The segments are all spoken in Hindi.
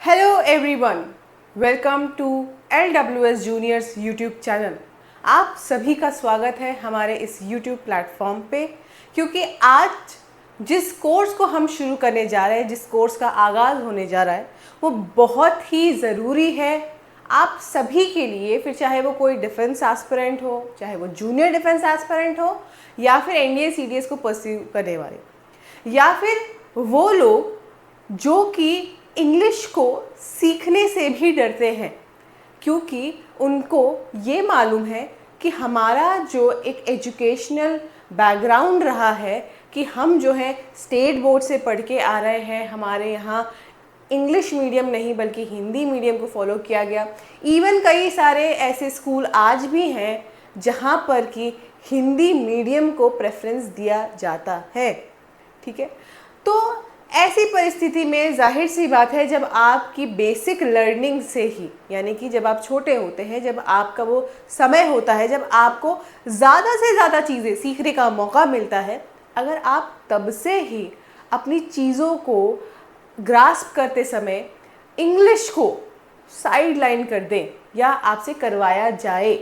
Hello everyone, welcome to LWS juniors YouTube channel. आप सभी का स्वागत है हमारे इस यूट्यूब प्लेटफॉर्म पे, क्योंकि आज जिस कोर्स को हम शुरू करने जा रहे हैं, जिस कोर्स का आगाज़ होने जा रहा है, वो बहुत ही ज़रूरी है आप सभी के लिए। फिर चाहे वो कोई डिफेंस एस्पिरेंट हो, चाहे वो जूनियर डिफेंस एस्पिरेंट हो, या फिर NDA CDS को परस्यू करने वाले, या फिर वो लोग जो कि इंग्लिश को सीखने से भी डरते हैं, क्योंकि उनको ये मालूम है कि हमारा जो एक एजुकेशनल बैकग्राउंड रहा है कि हम जो है स्टेट बोर्ड से पढ़ के आ रहे हैं। हमारे यहाँ इंग्लिश मीडियम नहीं बल्कि हिंदी मीडियम को फॉलो किया गया। इवन कई सारे ऐसे स्कूल आज भी हैं जहाँ पर कि हिंदी मीडियम को प्रेफरेंस दिया जाता है। ठीक है, तो ऐसी परिस्थिति में जाहिर सी बात है, जब आपकी बेसिक लर्निंग से ही, यानी कि जब आप छोटे होते हैं, जब आपका वो समय होता है जब आपको ज़्यादा से ज़्यादा चीज़ें सीखने का मौका मिलता है, अगर आप तब से ही अपनी चीज़ों को ग्रास्प करते समय इंग्लिश को साइड लाइन कर दें या आपसे करवाया जाए,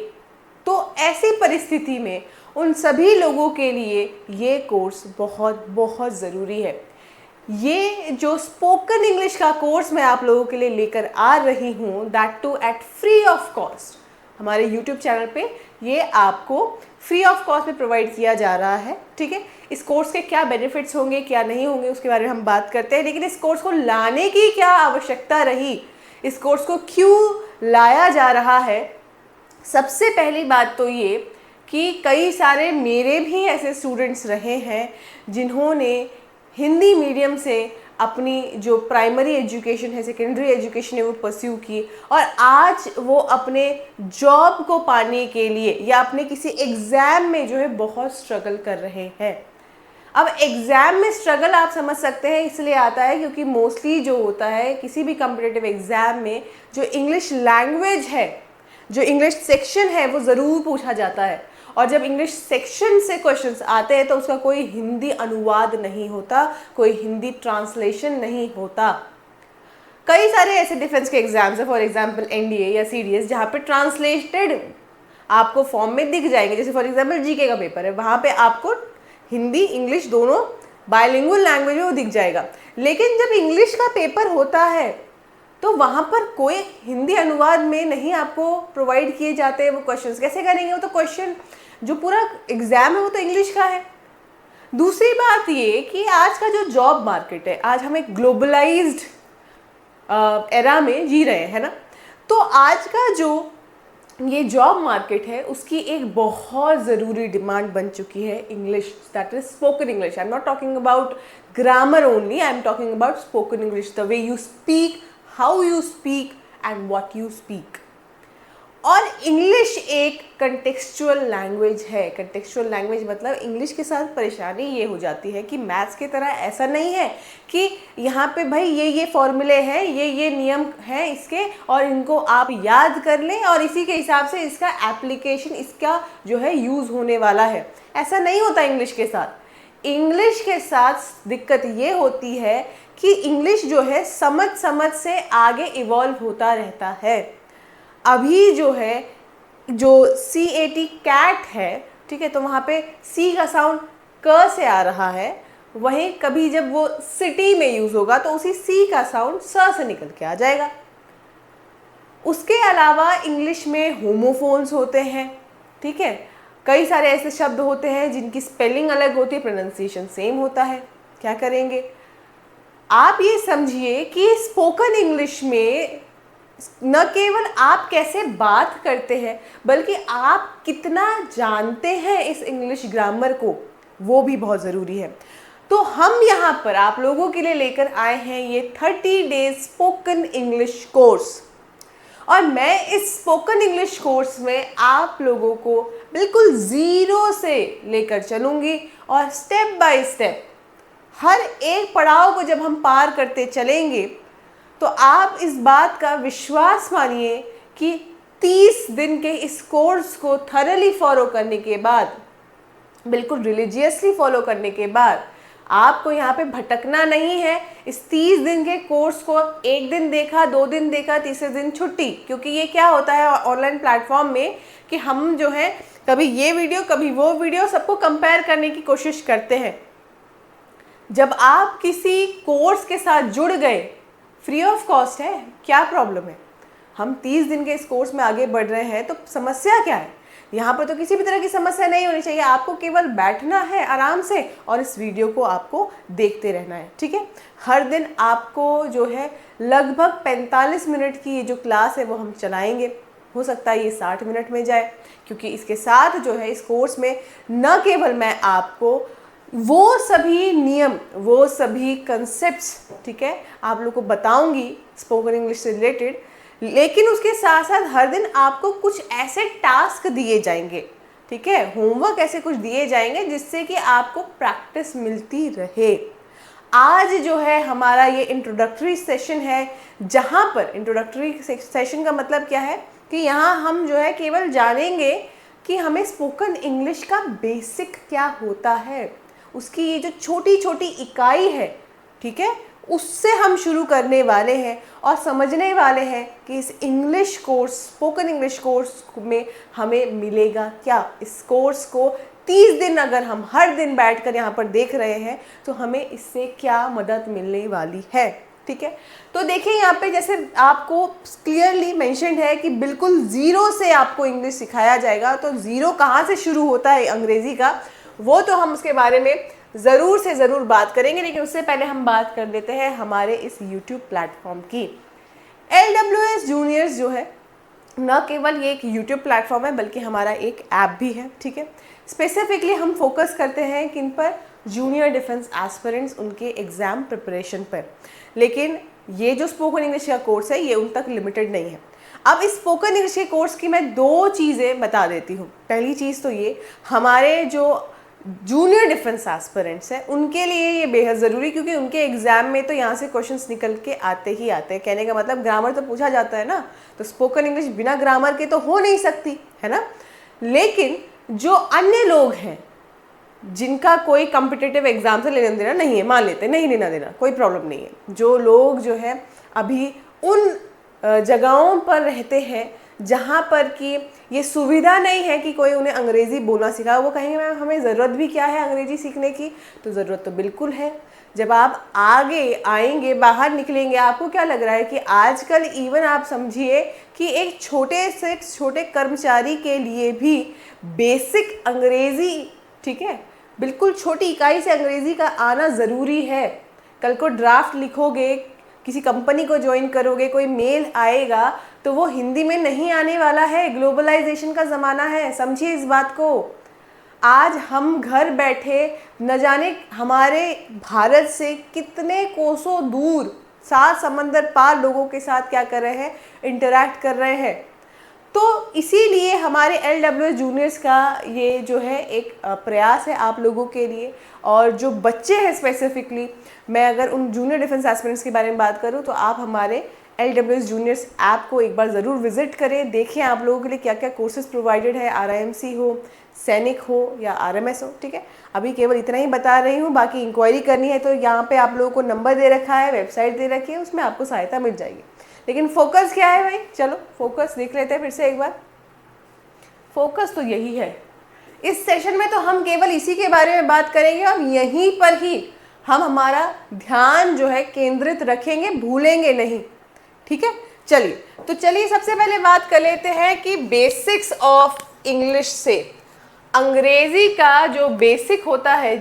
तो ऐसी परिस्थिति में उन सभी लोगों के लिए ये कोर्स बहुत बहुत ज़रूरी है। ये जो स्पोकन इंग्लिश का कोर्स मैं आप लोगों के लिए लेकर आ रही हूँ, that too at free of cost, हमारे यूट्यूब चैनल पे ये आपको फ्री ऑफ कॉस्ट में प्रोवाइड किया जा रहा है। ठीक है, इस कोर्स के क्या बेनिफिट्स होंगे क्या नहीं होंगे उसके बारे में हम बात करते हैं, लेकिन इस कोर्स को लाने की क्या आवश्यकता रही, इस कोर्स को क्यों लाया जा रहा है। सबसे पहली बात तो ये कि कई सारे मेरे भी ऐसे स्टूडेंट्स रहे हैं जिन्होंने हिंदी मीडियम से अपनी जो प्राइमरी एजुकेशन है, सेकेंडरी एजुकेशन है, वो परस्यू की, और आज वो अपने जॉब को पाने के लिए या अपने किसी एग्ज़ाम में जो है बहुत स्ट्रगल कर रहे हैं। अब एग्ज़ाम में स्ट्रगल आप समझ सकते हैं इसलिए आता है क्योंकि मोस्टली जो होता है किसी भी कम्पिटिटिव एग्ज़ाम में, जो इंग्लिश लैंग्वेज है, जो इंग्लिश सेक्शन है, वो ज़रूर पूछा जाता है। और जब इंग्लिश सेक्शन से क्वेश्चंस आते हैं तो उसका कोई हिंदी अनुवाद नहीं होता, कोई हिंदी ट्रांसलेशन नहीं होता। कई सारे ऐसे डिफेंस के एग्जाम्स हैं, फॉर एग्जांपल NDA या CDS, जहाँ पे ट्रांसलेटेड आपको फॉर्म में दिख जाएंगे। जैसे फॉर एग्जांपल GK का पेपर है, वहाँ पे आपको हिंदी इंग्लिश दोनों बायलिंगुअल लैंग्वेज में वो दिख जाएगा। लेकिन जब इंग्लिश का पेपर होता है तो वहाँ पर कोई हिंदी अनुवाद में नहीं आपको प्रोवाइड किए जाते हैं वो क्वेश्चंस। कैसे करेंगे? वो तो क्वेश्चन जो पूरा एग्ज़ाम है वो तो इंग्लिश का है। दूसरी बात ये कि आज का जो जॉब मार्केट है, आज हम एक ग्लोबलाइज्ड एरा में जी रहे हैं ना, तो आज का जो ये जॉब मार्केट है उसकी एक बहुत ज़रूरी डिमांड बन चुकी है English, that is spoken English. I am not talking about grammar only, I am talking about spoken English, the way you speak, how you speak and what you speak. और इंग्लिश एक कंटेक्चुअल लैंग्वेज है। कंटेक्चुअल लैंग्वेज मतलब इंग्लिश के साथ परेशानी ये हो जाती है कि मैथ्स की तरह ऐसा नहीं है कि यहाँ पे भाई ये फॉर्मूले हैं, ये नियम हैं इसके, और इनको आप याद कर लें और इसी के हिसाब से इसका एप्लीकेशन, इसका जो है यूज़ होने वाला है। ऐसा नहीं होता इंग्लिश के साथ। इंग्लिश के साथ दिक्कत ये होती है कि इंग्लिश जो है समझ समझ से आगे इवॉल्व होता रहता है। अभी जो है जो CAT कैट है, ठीक है, तो वहाँ पे C का साउंड क से आ रहा है, वहीं कभी जब वो सिटी में यूज़ होगा तो उसी C का साउंड स से निकल के आ जाएगा। उसके अलावा इंग्लिश में होमोफोन्स होते हैं। ठीक है, कई सारे ऐसे शब्द होते हैं जिनकी स्पेलिंग अलग होती है, प्रोनाउंसिएशन सेम होता है। क्या करेंगे? आप ये समझिए कि स्पोकन इंग्लिश में न केवल आप कैसे बात करते हैं बल्कि आप कितना जानते हैं इस इंग्लिश ग्रामर को, वो भी बहुत ज़रूरी है। तो हम यहाँ पर आप लोगों के लिए लेकर आए हैं ये 30 डेज स्पोकन इंग्लिश कोर्स, और मैं इस स्पोकन इंग्लिश कोर्स में आप लोगों को बिल्कुल ज़ीरो से लेकर चलूँगी, और स्टेप बाय स्टेप हर एक पड़ाव को जब हम पार करते चलेंगे तो आप इस बात का विश्वास मानिए कि 30 दिन के इस कोर्स को थरली फॉलो करने के बाद, बिल्कुल रिलीजियसली फॉलो करने के बाद, आपको यहाँ पे भटकना नहीं है। इस 30 दिन के कोर्स को एक दिन देखा, 2 दिन देखा, तीसरे दिन छुट्टी, क्योंकि ये क्या होता है ऑनलाइन प्लेटफॉर्म में कि हम जो है कभी ये वीडियो कभी वो वीडियो सबको कंपेयर करने की कोशिश करते हैं। जब आप किसी कोर्स के साथ जुड़ गए, फ्री ऑफ कॉस्ट है, क्या प्रॉब्लम है? हम 30 दिन के इस कोर्स में आगे बढ़ रहे हैं तो समस्या क्या है? यहाँ पर तो किसी भी तरह की समस्या नहीं होनी चाहिए। आपको केवल बैठना है आराम से और इस वीडियो को आपको देखते रहना है, ठीक है। हर दिन आपको जो है लगभग 45 मिनट की ये जो क्लास है वो हम चलाएंगे। हो सकता है ये 60 मिनट में जाए, क्योंकि इसके साथ जो है इस कोर्स में न केवल मैं आपको वो सभी नियम, वो सभी कंसेप्ट्स, ठीक है, आप लोग को बताऊंगी स्पोकन इंग्लिश से रिलेटेड, लेकिन उसके साथ साथ हर दिन आपको कुछ ऐसे टास्क दिए जाएंगे, ठीक है, होमवर्क ऐसे कुछ दिए जाएंगे जिससे कि आपको प्रैक्टिस मिलती रहे। आज जो है हमारा ये इंट्रोडक्टरी सेशन है, जहाँ पर इंट्रोडक्टरी सेशन का मतलब क्या है कि यहाँ हम जो है केवल जानेंगे कि हमें स्पोकन इंग्लिश का बेसिक क्या होता है, उसकी ये जो छोटी छोटी इकाई है, ठीक है, उससे हम शुरू करने वाले हैं और समझने वाले हैं कि इस English course, spoken English course में हमें मिलेगा क्या। इस कोर्स को 30 दिन अगर हम हर दिन बैठकर यहाँ पर देख रहे हैं तो हमें इससे क्या मदद मिलने वाली है, ठीक है। तो देखिए यहाँ पे जैसे आपको क्लियरली मेंशन्ड है कि बिल्कुल ज़ीरो से आपको इंग्लिश सिखाया जाएगा। तो ज़ीरो कहाँ से शुरू होता है अंग्रेज़ी का, वो तो हम उसके बारे में ज़रूर से ज़रूर बात करेंगे, लेकिन उससे पहले हम बात कर लेते हैं हमारे इस YouTube प्लेटफॉर्म की। LWS जूनियर्स जो है न केवल ये एक YouTube प्लेटफॉर्म है बल्कि हमारा एक ऐप भी है, ठीक है। स्पेसिफिकली हम फोकस करते हैं किन पर, जूनियर डिफेंस एस्पिरेंट्स, उनके एग्ज़ाम प्रिपरेशन पर। लेकिन ये जो स्पोकन इंग्लिश का कोर्स है ये उन तक लिमिटेड नहीं है। अब इस स्पोकन इंग्लिश के कोर्स की मैं 2 चीज़ें बता देती हूँ। पहली चीज़ तो ये, हमारे जो जूनियर डिफेंस एस्पिरेंट्स हैं उनके लिए ये बेहद ज़रूरी, क्योंकि उनके एग्ज़ाम में तो यहाँ से क्वेश्चंस निकल के आते ही आते हैं। कहने का मतलब ग्रामर तो पूछा जाता है ना, तो स्पोकन इंग्लिश बिना ग्रामर के तो हो नहीं सकती है ना। लेकिन जो अन्य लोग हैं जिनका कोई कॉम्पिटिटिव एग्ज़ाम से लेना देना नहीं है, मान लेते नहीं लेना देना, कोई प्रॉब्लम नहीं है, जो लोग जो है अभी उन जगहों पर रहते हैं जहाँ पर कि ये सुविधा नहीं है कि कोई उन्हें अंग्रेज़ी बोलना सिखाए, वो कहेंगे मैम हमें ज़रूरत भी क्या है अंग्रेज़ी सीखने की। तो ज़रूरत तो बिल्कुल है। जब आप आगे आएंगे, बाहर निकलेंगे, आपको क्या लग रहा है कि आजकल इवन आप समझिए कि एक छोटे से छोटे कर्मचारी के लिए भी बेसिक अंग्रेज़ी, ठीक है, बिल्कुल छोटी इकाई से अंग्रेज़ी का आना ज़रूरी है। कल को ड्राफ्ट लिखोगे, किसी कंपनी को ज्वाइन करोगे, कोई मेल आएगा तो वो हिंदी में नहीं आने वाला है। ग्लोबलाइजेशन का ज़माना है, समझिए इस बात को। आज हम घर बैठे न जाने हमारे भारत से कितने कोसों दूर 7 समंदर पार लोगों के साथ क्या कर रहे हैं, इंटरैक्ट कर रहे हैं। तो इसीलिए हमारे LWS जूनियर्स का ये जो है एक प्रयास है आप लोगों के लिए। और जो बच्चे हैं स्पेसिफिकली, मैं अगर उन जूनियर डिफेंस एस्पिरेंट्स के बारे में बात करूं तो आप हमारे LWS जूनियर्स ऐप को एक बार ज़रूर विजिट करें, देखें आप लोगों के लिए क्या क्या कोर्सेज प्रोवाइडेड है, RIMC हो, सैनिक हो या RMS हो, ठीक है। अभी केवल इतना ही बता रही हूँ, बाकी इंक्वायरी करनी है तो यहाँ पे आप लोगों को नंबर दे रखा है, वेबसाइट दे रखी है, उसमें आपको सहायता मिल जाएगी। लेकिन फोकस क्या है भाई, चलो फोकस देख लेते हैं फिर से एक बार। फोकस तो यही है। इस सेशन में तो हम केवल इसी के बारे में बात करेंगे और यहीं पर ही हम हमारा ध्यान जो है केंद्रित रखेंगे, भूलेंगे नहीं, ठीक है। चलिए सबसे पहले बात कर लेते हैं कि बेसिक्स ऑफ इंग्लिश से। अंग्रेजी का जो बेसिक होता है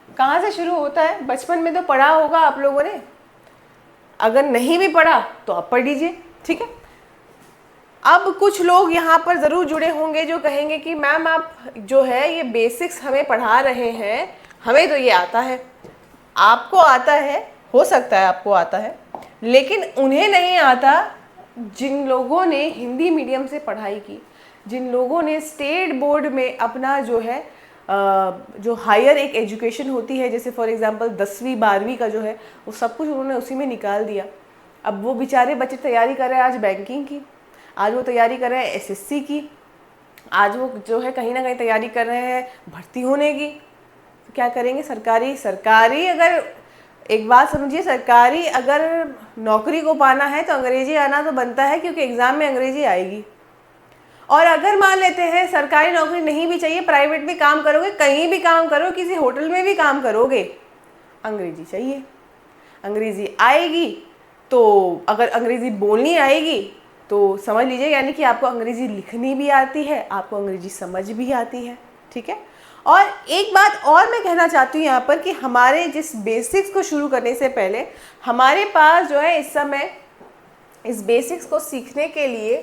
कहाँ से शुरू होता है, बचपन में तो पढ़ा होगा आप लोगों ने, अगर नहीं भी पढ़ा तो आप पढ़ लीजिए, ठीक है। अब कुछ लोग यहाँ पर ज़रूर जुड़े होंगे जो कहेंगे कि मैम आप जो है ये बेसिक्स हमें पढ़ा रहे हैं, हमें तो ये आता है। आपको आता है, हो सकता है आपको आता है, लेकिन उन्हें नहीं आता जिन लोगों ने हिंदी मीडियम से पढ़ाई की, जिन लोगों ने स्टेट बोर्ड में अपना जो है जो हायर एक एजुकेशन होती है, जैसे फॉर एग्जांपल 10वीं 12वीं का जो है वो सब कुछ उन्होंने उसी में निकाल दिया। अब वो बेचारे बच्चे तैयारी कर रहे हैं आज बैंकिंग की, आज वो तैयारी कर रहे हैं SSC की, आज वो जो है कहीं ना कहीं तैयारी कर रहे हैं भर्ती होने की। क्या करेंगे, सरकारी अगर एक बात समझिए, सरकारी अगर नौकरी को पाना है तो अंग्रेजी आना तो बनता है, क्योंकि एग्ज़ाम में अंग्रेजी आएगी। और अगर मान लेते हैं सरकारी नौकरी नहीं भी चाहिए, प्राइवेट भी काम करोगे, कहीं भी काम करो, किसी होटल में भी काम करोगे, अंग्रेजी चाहिए, अंग्रेजी आएगी। तो अगर अंग्रेजी बोलनी आएगी तो समझ लीजिए यानी कि आपको अंग्रेजी लिखनी भी आती है, आपको अंग्रेजी समझ भी आती है, ठीक है। और एक बात और मैं कहना चाहती हूँ यहाँ पर कि हमारे जिस बेसिक्स को शुरू करने से पहले हमारे पास जो है इस समय इस बेसिक्स को सीखने के लिए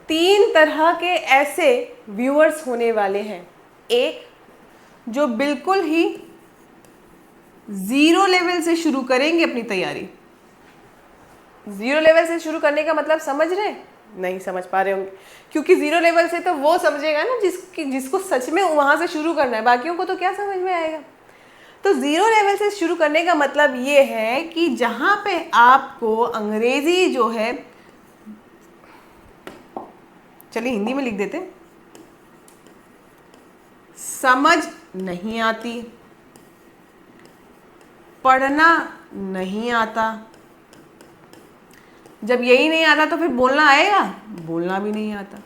3 तरह के ऐसे व्यूअर्स होने वाले हैं। एक जो बिल्कुल ही 0 लेवल से शुरू करेंगे अपनी तैयारी। 0 लेवल से शुरू करने का मतलब समझ रहे हैं? नहीं समझ पा रहे होंगे, क्योंकि 0 लेवल से तो वो समझेगा ना जिसको सच में वहाँ से शुरू करना है, बाकियों को तो क्या समझ में आएगा। तो 0 लेवल से शुरू करने का मतलब ये है कि जहाँ पे आपको अंग्रेजी जो है, चलिए हिंदी में लिख देते हैं, समझ नहीं आती, पढ़ना नहीं आता। जब यही नहीं आता तो फिर बोलना आएगा? बोलना भी नहीं आता।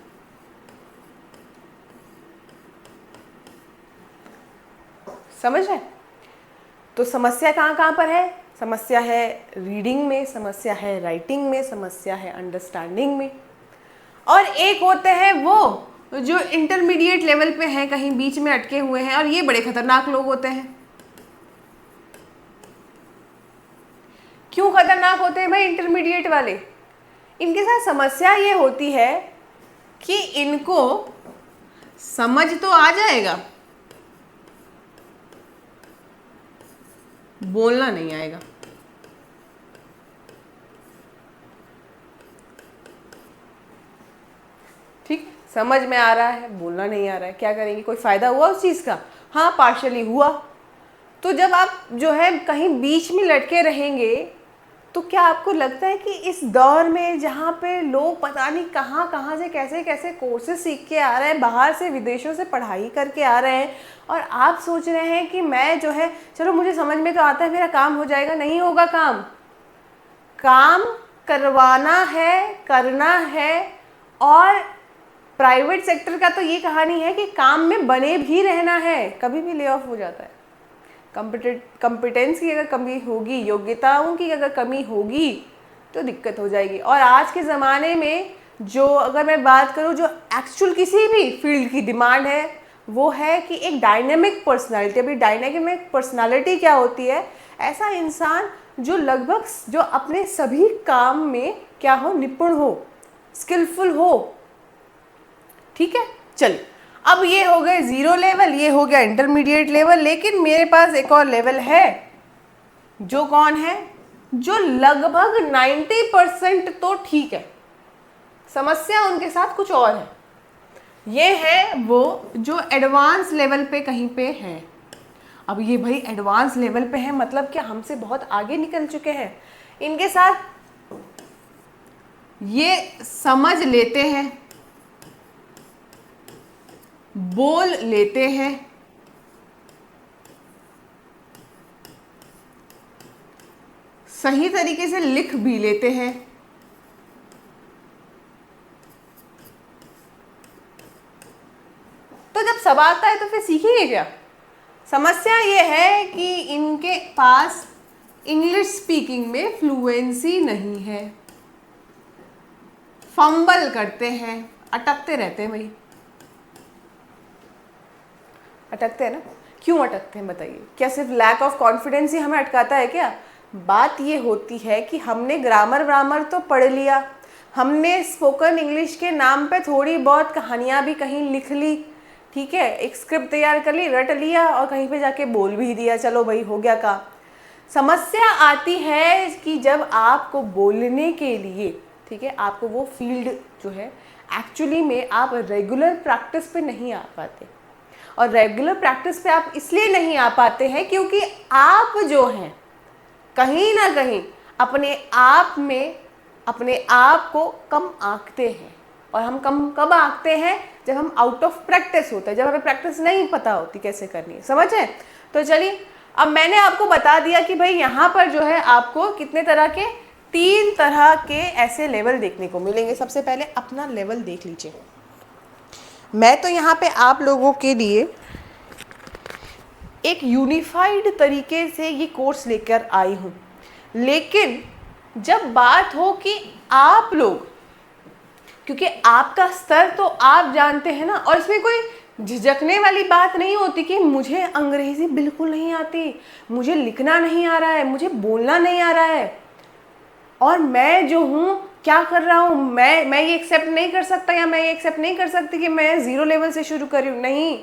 समझ रहे? तो समस्या कहाँ कहाँ पर है? समस्या है रीडिंग में, समस्या है राइटिंग में, समस्या है अंडरस्टैंडिंग में। और एक होते हैं वो जो इंटरमीडिएट लेवल पे हैं, कहीं बीच में अटके हुए हैं, और ये बड़े खतरनाक लोग होते हैं। क्यों खतरनाक होते हैं भाई इंटरमीडिएट वाले? इनके साथ समस्या ये होती है कि इनको समझ तो आ जाएगा, बोलना नहीं आएगा। ठीक, समझ में आ रहा है, बोलना नहीं आ रहा है, क्या करेंगे? कोई फायदा हुआ उस चीज़ का? हाँ पार्शली हुआ। तो जब आप जो है कहीं बीच में लटके रहेंगे तो क्या आपको लगता है कि इस दौर में जहाँ पे लोग पता नहीं कहाँ कहाँ से कैसे कैसे कोर्सेज सीख के आ रहे हैं, बाहर से विदेशों से पढ़ाई करके आ रहे हैं, और आप सोच रहे हैं कि मैं जो है चलो मुझे समझ में तो आता है, मेरा काम हो जाएगा? नहीं होगा काम करवाना है, करना है। और प्राइवेट सेक्टर का तो ये कहानी है कि काम में बने भी रहना है, कभी भी ले ऑफ हो जाता है। कॉम्पिटेंस की अगर कमी होगी, योग्यताओं की अगर कमी होगी तो दिक्कत हो जाएगी। और आज के ज़माने में जो अगर मैं बात करूँ जो एक्चुअल किसी भी फील्ड की डिमांड है वो है कि एक डायनेमिक पर्सनालिटी। अभी डायनेमिक पर्सनालिटी क्या होती है? ऐसा इंसान जो लगभग जो अपने सभी काम में क्या हो, निपुण हो, स्किलफुल हो। ठीक है, चलिए अब ये हो गए 0 लेवल, ये हो गया इंटरमीडिएट लेवल। लेकिन मेरे पास एक और लेवल है, जो कौन है? जो लगभग 90% तो ठीक है, समस्या उनके साथ कुछ और है। ये है वो जो एडवांस लेवल पे कहीं पे है। अब ये भाई एडवांस लेवल पे है मतलब क्या हमसे बहुत आगे निकल चुके हैं। इनके साथ ये समझ लेते हैं, बोल लेते हैं, सही तरीके से लिख भी लेते हैं, तो जब सब आता है तो फिर सीखेंगे क्या? समस्या ये है कि इनके पास इंग्लिश स्पीकिंग में फ्लुएंसी नहीं है, फंबल करते हैं, अटकते रहते हैं। भाई अटकते हैं ना? क्यों अटकते हैं बताइए? क्या सिर्फ लैक ऑफ कॉन्फिडेंस ही हमें अटकाता है क्या? बात ये होती है कि हमने ग्रामर तो पढ़ लिया, हमने स्पोकन इंग्लिश के नाम पे थोड़ी बहुत कहानियाँ भी कहीं लिख ली, ठीक है, एक स्क्रिप्ट तैयार कर ली, रट लिया और कहीं पे जाके बोल भी दिया, चलो भाई हो गया काम। समस्या आती है कि जब आपको बोलने के लिए, ठीक है, आपको वो फील्ड जो है एक्चुअली में आप रेगुलर प्रैक्टिस पे नहीं आ पाते। और रेगुलर प्रैक्टिस पे आप इसलिए नहीं आ पाते हैं क्योंकि आप जो हैं कहीं ना कहीं अपने आप में अपने आप को कम आंकते हैं। और हम कब आंकते हैं, जब हम आउट ऑफ प्रैक्टिस होते हैं, जब हमें प्रैक्टिस नहीं पता होती कैसे करनी है। समझ है? तो चलिए, अब मैंने आपको बता दिया कि भाई यहाँ पर जो है आपको कितने तरह के, 3 तरह के ऐसे लेवल देखने को मिलेंगे। सबसे पहले अपना लेवल देख लीजिए। मैं तो यहाँ पे आप लोगों के लिए एक यूनिफाइड तरीके से ये कोर्स लेकर आई हूँ, लेकिन जब बात हो कि आप लोग, क्योंकि आपका स्तर तो आप जानते हैं ना, और इसमें कोई झिझकने वाली बात नहीं होती कि मुझे अंग्रेज़ी बिल्कुल नहीं आती, मुझे लिखना नहीं आ रहा है, मुझे बोलना नहीं आ रहा है, और मैं जो हूँ क्या कर रहा हूँ, मैं ये एक्सेप्ट नहीं कर सकता, या मैं ये एक्सेप्ट नहीं कर सकती कि मैं 0 लेवल से शुरू कर रही हूँ। नहीं,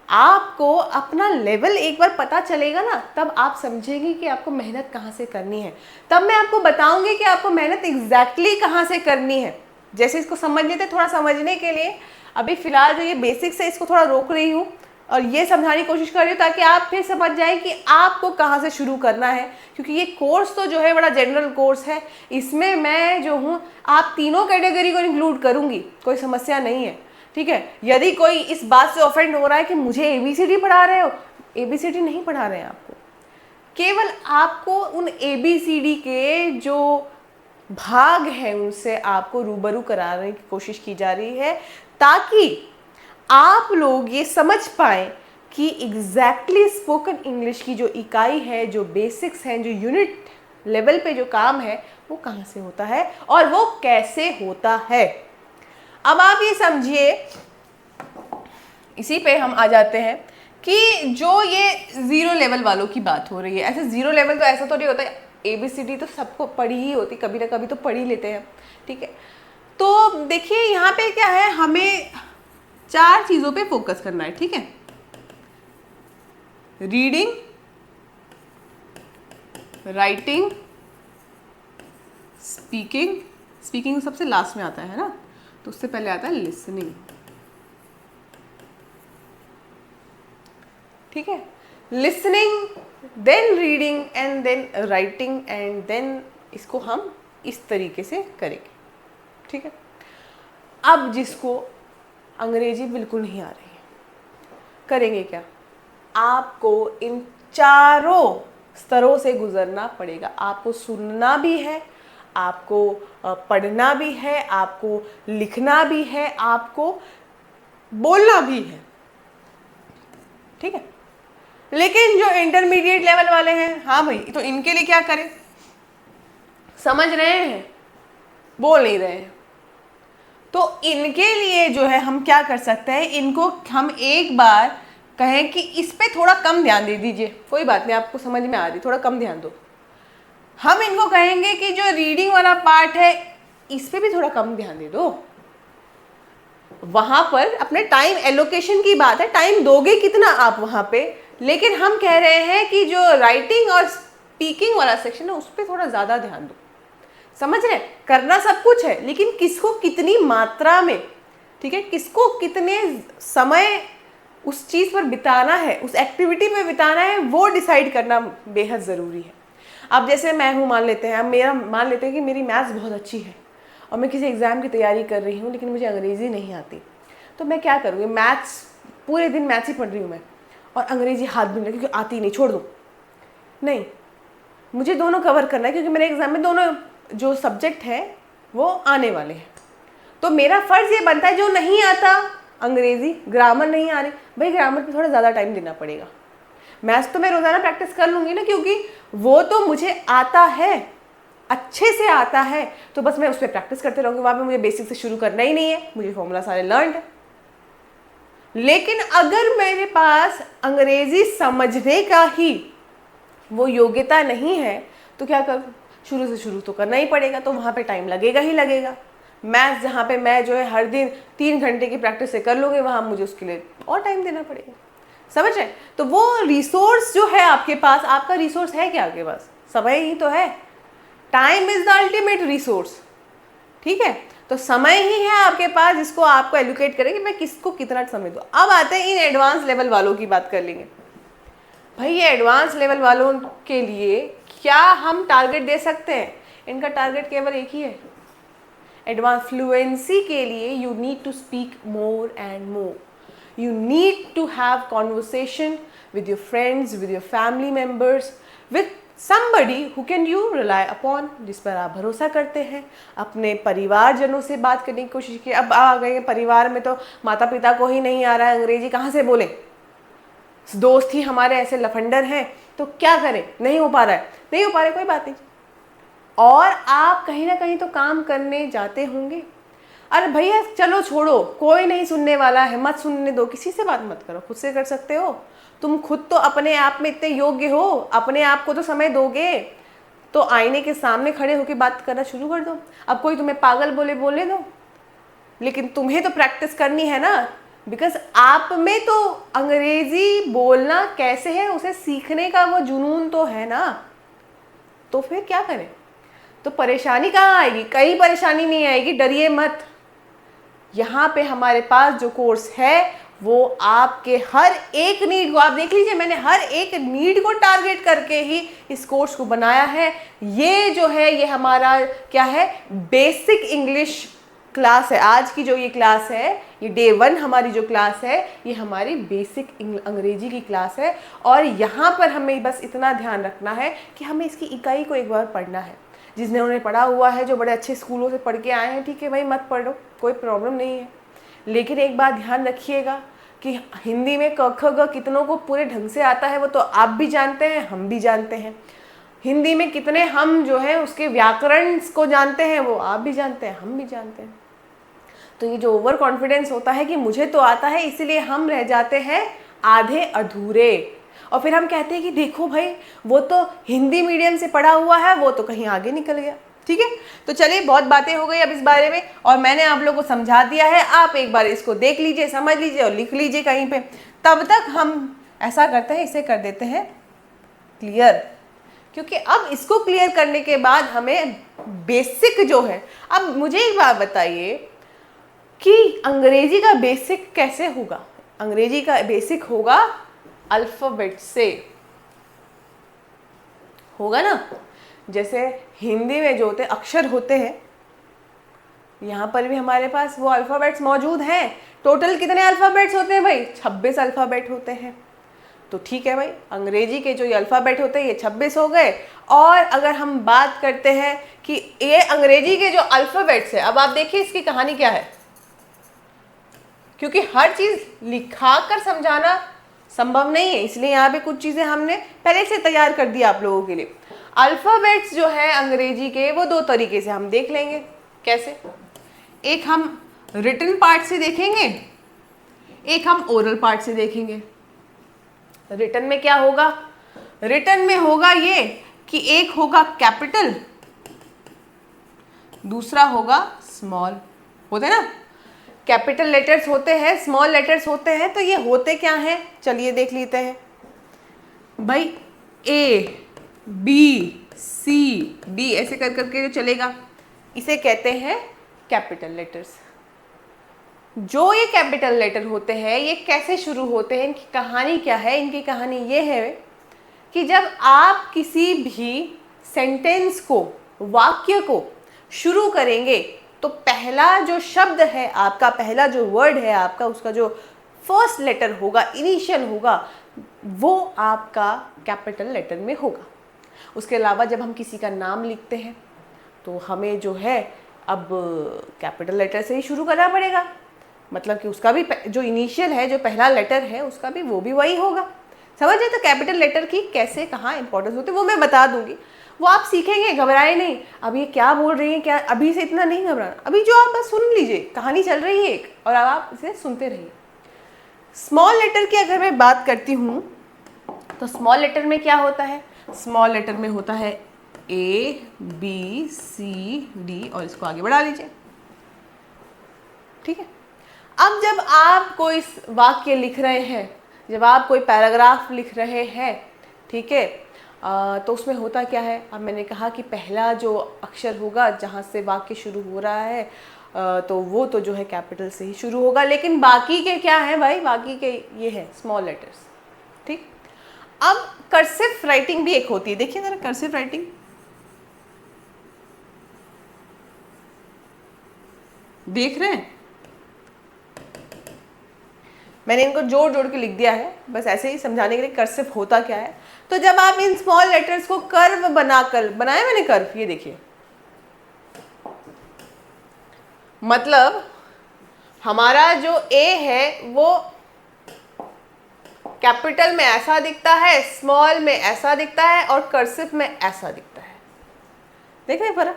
आपको अपना लेवल एक बार पता चलेगा ना, तब आप समझेंगे कि आपको मेहनत कहाँ से करनी है। तब मैं आपको बताऊंगी कि आपको मेहनत एग्जैक्टली कहाँ से करनी है। जैसे इसको समझ लेते, थोड़ा समझने के लिए अभी फ़िलहाल जो ये बेसिक्स है इसको थोड़ा रोक रही हूँ और ये समझाने की कोशिश कर रही हूँ ताकि आप फिर समझ जाएं कि आपको कहाँ से शुरू करना है। क्योंकि ये कोर्स तो जो है बड़ा जनरल कोर्स है, इसमें मैं जो हूँ आप तीनों कैटेगरी को इंक्लूड करूँगी, कोई समस्या नहीं है। ठीक है, यदि कोई इस बात से ऑफेंड हो रहा है कि मुझे ABCD पढ़ा रहे हो, ABCD नहीं पढ़ा रहे हैं आपको, केवल आपको उन ABCD के जो भाग हैं उनसे आपको रूबरू कराने की कोशिश की जा रही है, ताकि आप लोग ये समझ पाएँ कि एग्जैक्टली स्पोकन इंग्लिश की जो इकाई है, जो बेसिक्स हैं, जो यूनिट लेवल पे जो काम है, वो कहाँ से होता है और वो कैसे होता है। अब आप ये समझिए, इसी पे हम आ जाते हैं कि जो ये 0 लेवल वालों की बात हो रही है। ऐसे 0 लेवल तो ऐसा तो नहीं होता, ABCD तो सबको पढ़ी ही होती, कभी ना कभी तो पढ़ ही लेते हैं। ठीक है, तो देखिए यहाँ पे क्या है, हमें 4 चीज़ों पे फोकस करना है। ठीक है, रीडिंग, राइटिंग, स्पीकिंग सबसे लास्ट में आता है ना, तो उससे पहले आता है लिसनिंग। ठीक है, listening, then reading and then writing and then इसको हम इस तरीके से करेंगे। ठीक है, अब जिसको अंग्रेजी बिल्कुल नहीं आ रही है, करेंगे क्या? आपको इन 4 स्तरों से गुजरना पड़ेगा। आपको सुनना भी है, आपको पढ़ना भी है, आपको लिखना भी है, आपको बोलना भी है। ठीक है, लेकिन जो इंटरमीडिएट लेवल वाले हैं, हाँ भाई, तो इनके लिए क्या करें? समझ रहे हैं, बोल नहीं रहे हैं, तो इनके लिए जो है हम क्या कर सकते हैं, इनको हम एक बार कहें कि इस पे थोड़ा कम ध्यान दे दीजिए। कोई बात नहीं, आपको समझ में आ रही, थोड़ा कम ध्यान दो। हम इनको कहेंगे कि जो रीडिंग वाला पार्ट है इस पे भी थोड़ा कम ध्यान दे दो। वहां पर अपने टाइम एलोकेशन की बात है, टाइम दोगे कितना आप वहां पे, लेकिन हम कह रहे हैं कि जो राइटिंग और स्पीकिंग वाला सेक्शन है उस पर थोड़ा ज़्यादा ध्यान दो। समझ रहे? करना सब कुछ है, लेकिन किसको कितनी मात्रा में, ठीक है, किसको कितने समय उस चीज़ पर बिताना है, उस एक्टिविटी में बिताना है, वो डिसाइड करना बेहद ज़रूरी है। अब जैसे मैं हूँ, मान लेते हैं, अब मान लेते हैं कि मेरी मैथ्स बहुत अच्छी है और मैं किसी एग्ज़ाम की तैयारी कर रही हूँ, लेकिन मुझे अंग्रेज़ी नहीं आती, तो मैं क्या करूँगी? मैथ्स, पूरे दिन मैथ्स ही पढ़ रही हूँ मैं, और अंग्रेज़ी हाथ भी नहीं, क्योंकि आती नहीं, छोड़ दो। नहीं, मुझे दोनों कवर करना है, क्योंकि मेरे एग्ज़ाम में दोनों जो सब्जेक्ट हैं वो आने वाले हैं। तो मेरा फ़र्ज़ ये बनता है, जो नहीं आता अंग्रेज़ी, ग्रामर नहीं आ रही, भाई ग्रामर पे थोड़ा ज़्यादा टाइम देना पड़ेगा। मैथ्स तो मैं रोज़ाना प्रैक्टिस कर लूँगी ना, क्योंकि वो तो मुझे आता है, अच्छे से आता है, तो बस मैं उस पर प्रैक्टिस करते रहूँगी। वहाँ पे मुझे बेसिक से शुरू करना ही नहीं है, मुझे फॉर्मूला सारे लर्न है। लेकिन अगर मेरे पास अंग्रेज़ी समझने का ही वो योग्यता नहीं है, तो क्या करूँ? शुरू से शुरू तो करना ही पड़ेगा, तो वहाँ पे टाइम लगेगा ही लगेगा। मैथ्स जहाँ पे मैं जो है हर दिन 3 घंटे की प्रैक्टिस से कर लूँगी, वहाँ मुझे उसके लिए और टाइम देना पड़ेगा। समझ रहे? तो वो रिसोर्स जो है आपके पास, आपका रिसोर्स है क्या आपके पास? समय ही तो है। Time is the ultimate resource. ठीक है, तो समय ही है आपके पास, जिसको आपको एलोकेट करें कि मैं किसको कितना समय दूँ। अब आते हैं इन एडवांस लेवल वालों की बात कर लेंगे। भाई ये एडवांस लेवल वालों के लिए क्या हम टारगेट दे सकते हैं? इनका टारगेट केवल एक ही है, एडवांस फ्लुएंसी के लिए you need to speak more and more. You need to have conversation with your friends, with your family members, with somebody who can you rely upon, जिस पर आप भरोसा करते हैं. अपने परिवारजनों से बात करने की कोशिश की. अब आ गए परिवार में तो माता पिता को ही नहीं आ रहा है अंग्रेजी, कहाँ से बोले. दोस्त ही हमारे ऐसे लफंडर हैं तो क्या करें, नहीं हो पा रहा है, नहीं हो पा रहा है, कोई बात नहीं. और आप कहीं ना कहीं तो काम करने जाते होंगे. अरे भैया चलो छोड़ो, कोई नहीं सुनने वाला है, मत सुनने दो, किसी से बात मत करो, खुद से कर सकते हो. तुम खुद तो अपने आप में इतने योग्य हो, अपने आप को तो समय दोगे तो आईने के सामने खड़े होकर बात करना शुरू कर दो. अब कोई तुम्हें पागल बोले दो, लेकिन तुम्हें तो प्रैक्टिस करनी है ना. बिकॉज आप में तो अंग्रेजी बोलना कैसे है उसे सीखने का वो जुनून तो है ना. तो फिर क्या करें. तो परेशानी कहाँ आएगी, कहीं परेशानी नहीं आएगी, डरिए मत. यहाँ पे हमारे पास जो कोर्स है वो आपके हर एक नीड को, आप देख लीजिए मैंने हर एक नीड को टारगेट करके ही इस कोर्स को बनाया है. ये जो है ये हमारा क्या है, बेसिक इंग्लिश क्लास है. आज की जो ये क्लास है, ये डे 1 हमारी जो क्लास है, ये हमारी बेसिक अंग्रेजी की क्लास है. और यहाँ पर हमें बस इतना ध्यान रखना है कि हमें इसकी इकाई को एक बार पढ़ना है. जिसने उन्हें पढ़ा हुआ है, जो बड़े अच्छे स्कूलों से पढ़ के आए हैं, ठीक है भाई मत पढ़ो, कोई प्रॉब्लम नहीं है. लेकिन एक बात ध्यान रखिएगा कि हिंदी में क ख ग कितनों को पूरे ढंग से आता है वो तो आप भी जानते हैं, हम भी जानते हैं. हिंदी में कितने हम जो है उसके व्याकरण को जानते हैं वो आप भी जानते हैं, हम भी जानते हैं. तो ये जो ओवर कॉन्फिडेंस होता है कि मुझे तो आता है, इसीलिए हम रह जाते हैं आधे अधूरे. और फिर हम कहते हैं कि देखो भाई वो तो हिंदी मीडियम से पढ़ा हुआ है, वो तो कहीं आगे निकल गया. ठीक है, तो चलिए बहुत बातें हो गई अब इस बारे में, और मैंने आप लोगों को समझा दिया है. आप एक बार इसको देख लीजिए, समझ लीजिए और लिख लीजिए कहीं पे. तब तक हम ऐसा करते हैं, इसे कर देते हैं क्लियर, क्योंकि अब इसको क्लियर करने के बाद हमें बेसिक जो है. अब मुझे एक बात बताइए कि अंग्रेजी का बेसिक कैसे होगा. अंग्रेजी का बेसिक होगा अल्फ़ाबेट से, होगा ना. जैसे हिंदी में जो होते अक्षर होते हैं, यहाँ पर भी हमारे पास वो अल्फ़ाबेट्स मौजूद हैं. टोटल कितने अल्फ़ाबेट्स होते हैं भाई, 26 अल्फ़ाबेट होते हैं. तो ठीक है भाई, अंग्रेजी के जो ये अल्फ़ाबेट होते हैं ये 26 हो गए. और अगर हम बात करते हैं कि ये अंग्रेजी के जो अल्फ़ाबेट्स है, अब आप देखिए इसकी कहानी क्या है, क्योंकि हर चीज़ लिखा कर समझाना संभव नहीं है, इसलिए यहाँ पे कुछ चीज़ें हमने पहले से तैयार कर दी आप लोगों के लिए. अल्फ़ाबेट्स जो है अंग्रेजी के वो 2 तरीके से हम देख लेंगे. कैसे, एक हम रिटन पार्ट से देखेंगे, एक हम ओरल पार्ट से देखेंगे. रिटन में क्या होगा, रिटन में होगा ये कि एक होगा कैपिटल, दूसरा होगा स्मॉल. होते ना, कैपिटल लेटर्स होते हैं, स्मॉल लेटर्स होते हैं. तो ये होते क्या हैं, चलिए देख लेते हैं भाई. ए बी सी डी ऐसे कर करके जो चलेगा, इसे कहते हैं कैपिटल लेटर्स. जो ये कैपिटल लेटर होते हैं ये कैसे शुरू होते हैं, इनकी कहानी क्या है. इनकी कहानी ये है कि जब आप किसी भी सेंटेंस को, वाक्य को शुरू करेंगे तो पहला जो शब्द है आपका, पहला जो वर्ड है आपका, उसका जो फर्स्ट लेटर होगा, इनिशियल होगा, वो आपका कैपिटल लेटर में होगा. उसके अलावा जब हम किसी का नाम लिखते हैं तो हमें जो है अब कैपिटल लेटर से ही शुरू करना पड़ेगा. मतलब कि उसका भी जो इनिशियल है, जो पहला लेटर है, उसका भी वो भी वही होगा. समझे. तो कैपिटल लेटर की कैसे कहाँ इंपॉर्टेंस होती है वो मैं बता दूंगी, वो आप सीखेंगे, घबराए नहीं. अब ये क्या बोल रही हैं, क्या, अभी से इतना नहीं घबराना. अभी जो आप बस सुन लीजिए, कहानी चल रही है एक, और अब आप इसे सुनते रहिए. स्मॉल लेटर की अगर मैं बात करती हूँ तो स्मॉल लेटर में क्या होता है, स्मॉल लेटर में होता है ए बी सी डी, और इसको आगे बढ़ा लीजिए. ठीक है. अब जब आप कोई वाक्य लिख रहे हैं, जब आप कोई पैराग्राफ लिख रहे हैं, ठीक है, तो उसमें होता क्या है. अब मैंने कहा कि पहला जो अक्षर होगा जहाँ से वाक्य शुरू हो रहा है, तो वो तो जो है कैपिटल से ही शुरू होगा. लेकिन बाकी के क्या है भाई, बाकी के ये है स्मॉल लेटर्स. ठीक. अब कर्सिव राइटिंग भी एक होती है. देखिए जरा कर्सिव राइटिंग, देख रहे हैं, मैंने इनको जोड़ जोड़ के लिख दिया है बस ऐसे ही समझाने के लिए कर्सिव होता क्या है। तो जब आप इन स्मॉल लेटर्स को कर्व बनाकर बनाया मैंने कर्व, ये देखिए, मतलब हमारा जो ए है वो कैपिटल में ऐसा दिखता है, स्मॉल में ऐसा दिखता है और कर्सिव में ऐसा दिखता है। देख रहे हैं फर्क?